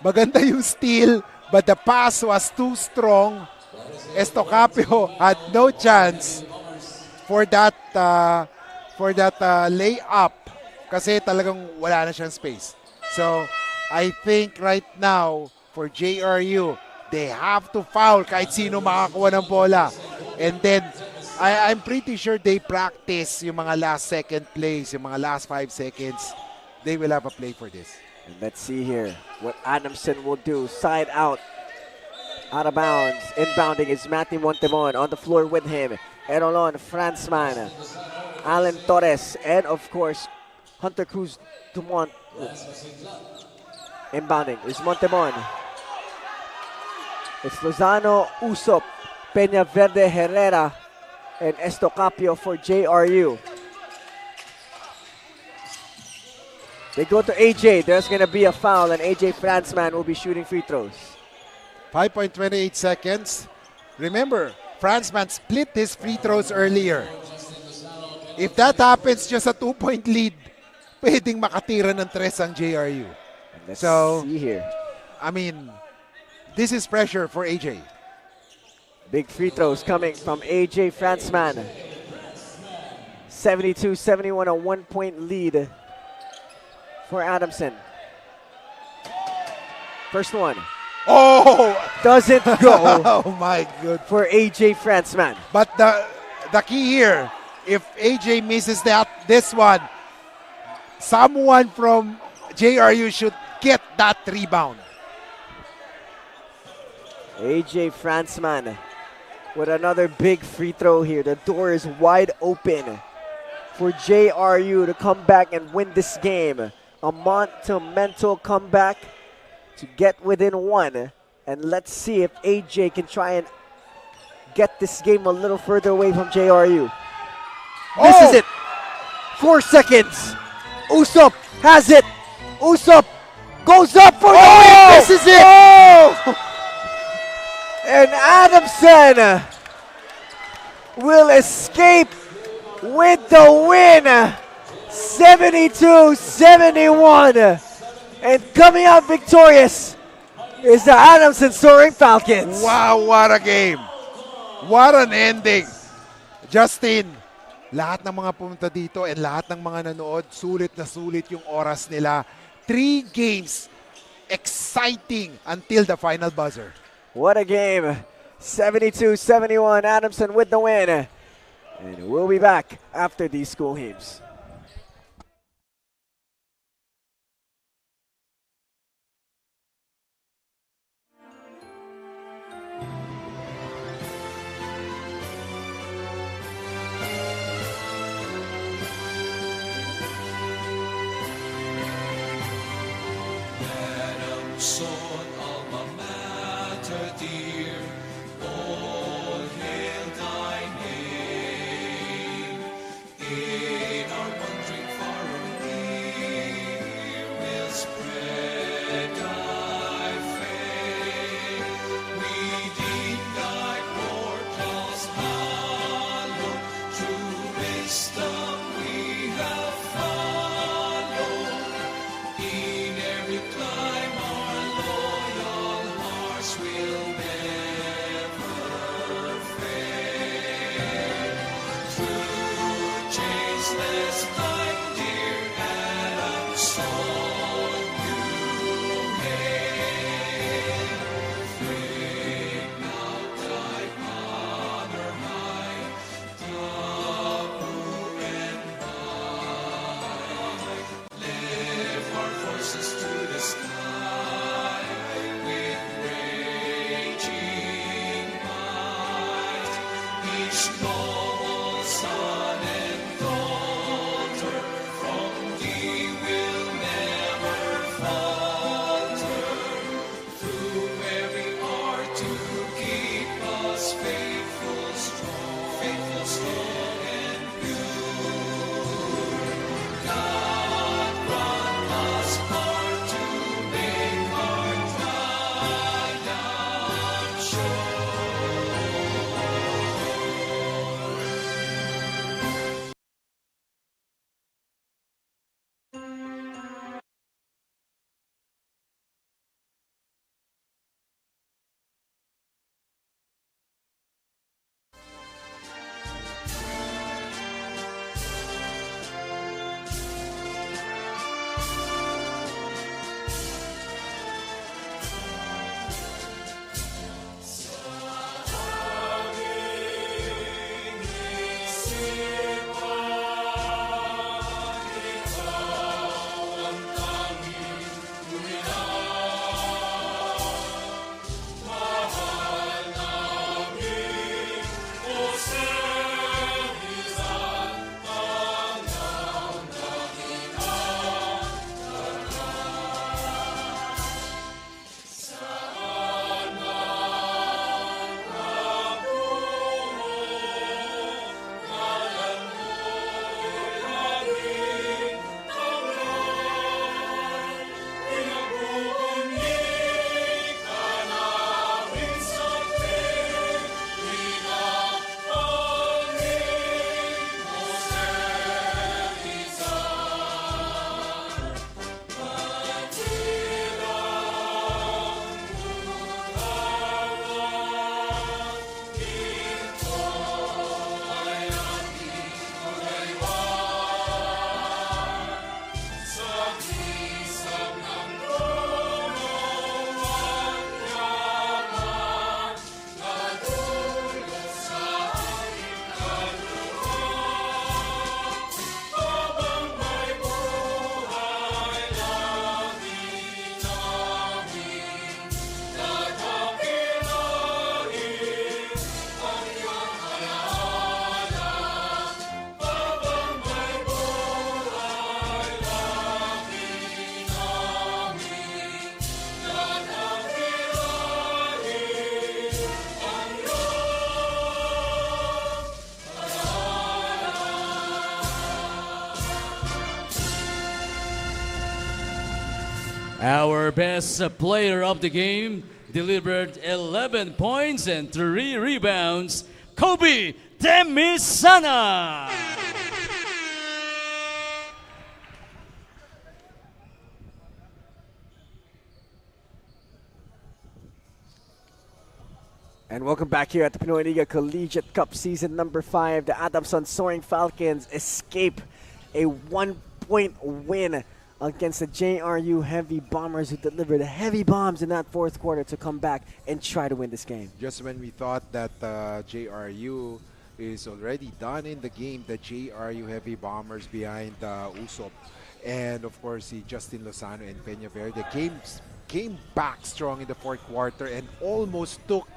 Maganda yung steal, but the pass was too strong. Estocapio had no chance for that layup kasi talagang wala na siyang space. So I think right now for JRU, they have to foul kahit sino makakuha ng bola. And then I'm pretty sure they practice yung mga last second plays, yung mga last 5 seconds. They will have a play for this. And let's see here what Adamson will do. Side out. Out of bounds. Inbounding is Matty Montebon. On the floor with him. Erolon, Franzman, Alan Torres, and of course, Hunter Cruz Dumont. Inbounding is Montebon. It's Lozano, Usop, Peñaverde, Herrera, and Estocapio for JRU. They go to AJ. There's going to be a foul, and AJ Franzman will be shooting free throws. 5.28 seconds. Remember, Franzman split his free throws earlier. If that happens, just a 2-point lead, pwedeng makatira ng 3 ang JRU. Let's So, see here. I mean, this is pressure for AJ. Big free throws coming from AJ Franzman. 72-71, a 1-point lead for Adamson. First one. Oh! Doesn't go Oh my God. for AJ Franzman. But the key here, if AJ misses this one, someone from JRU should get that rebound. AJ Franzman with another big free throw here. The door is wide open for JRU to come back and win this game. A monumental comeback to get within 1. And let's see if AJ can try and get this game a little further away from JRU. This is it. 4 seconds. Usop has it. Usop goes up for the win. This is it. And Adamson will escape with the win. 72-71. And coming out victorious is the Adamson Soaring Falcons. Wow, what a game. What an ending. Justin, lahat ng mga pumunta dito and lahat ng mga nanood, sulit na sulit yung oras nila. 3 games, exciting until the final buzzer. What a game. 72-71, Adamson with the win. And we'll be back after these school hymns. Son, alma mater dear, all hail thy name. In our wandering far or near, we'll spread thy fame. We deem thy portals hallowed, through wisdom we have followed. In every climb our loyal hearts will never fail. Through changeless time, dear Adamson, you hail. Fling out thy banner high, Tagu and by. Lift our voices to the sky with raging might. Each noble son and daughter from thee will never falter. Through every art to keep us faithful, strong and pure. God grant us power to make our triumph sure. Our best player of the game delivered 11 points and 3 rebounds, Kobe Demisana. And welcome back here at the Pinoyliga Collegiate Cup Season number 5. The Adamson Soaring Falcons escape a 1-point win against the JRU Heavy Bombers, who delivered heavy bombs in that fourth quarter to come back and try to win this game. Just when we thought that JRU is already done in the game, the JRU Heavy Bombers behind Usop and of course si Justin Lozano and Peña Verde came back strong in the fourth quarter and almost took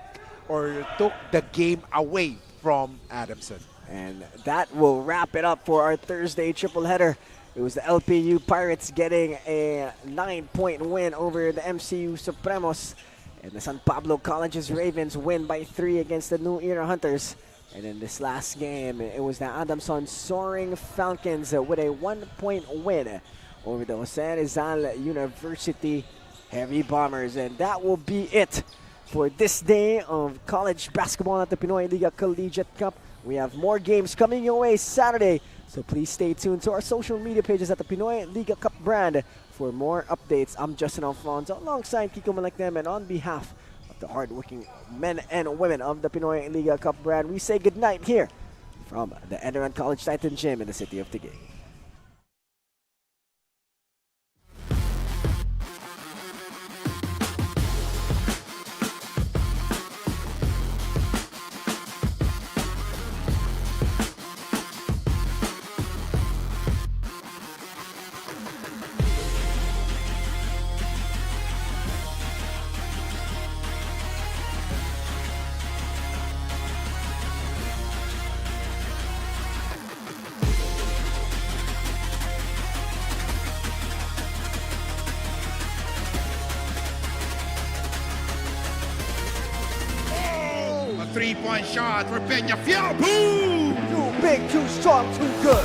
the game away from Adamson. And that will wrap it up for our Thursday triple header. It was the LPU Pirates getting a 9-point win over the MCU Supremos, and the San Pablo College's Ravens win by 3 against the New Era Hunters. And in this last game, it was the Adamson Soaring Falcons with a 1-point win over the Jose Rizal University Heavy Bombers. And that will be it for this day of college basketball at the Pinoyliga Collegiate Cup. We have more games coming your way Saturday, so please stay tuned to our social media pages at the Pinoyliga Cup brand for more updates. I'm Justin Alfonso alongside Kiko Malaknem, and on behalf of the hardworking men and women of the Pinoyliga Cup brand, we say goodnight here from the ENDERUN College Titan Gym in the city of Taguig. A 3-point shot for Peña Fiel. Boom! Too big, too strong, too good.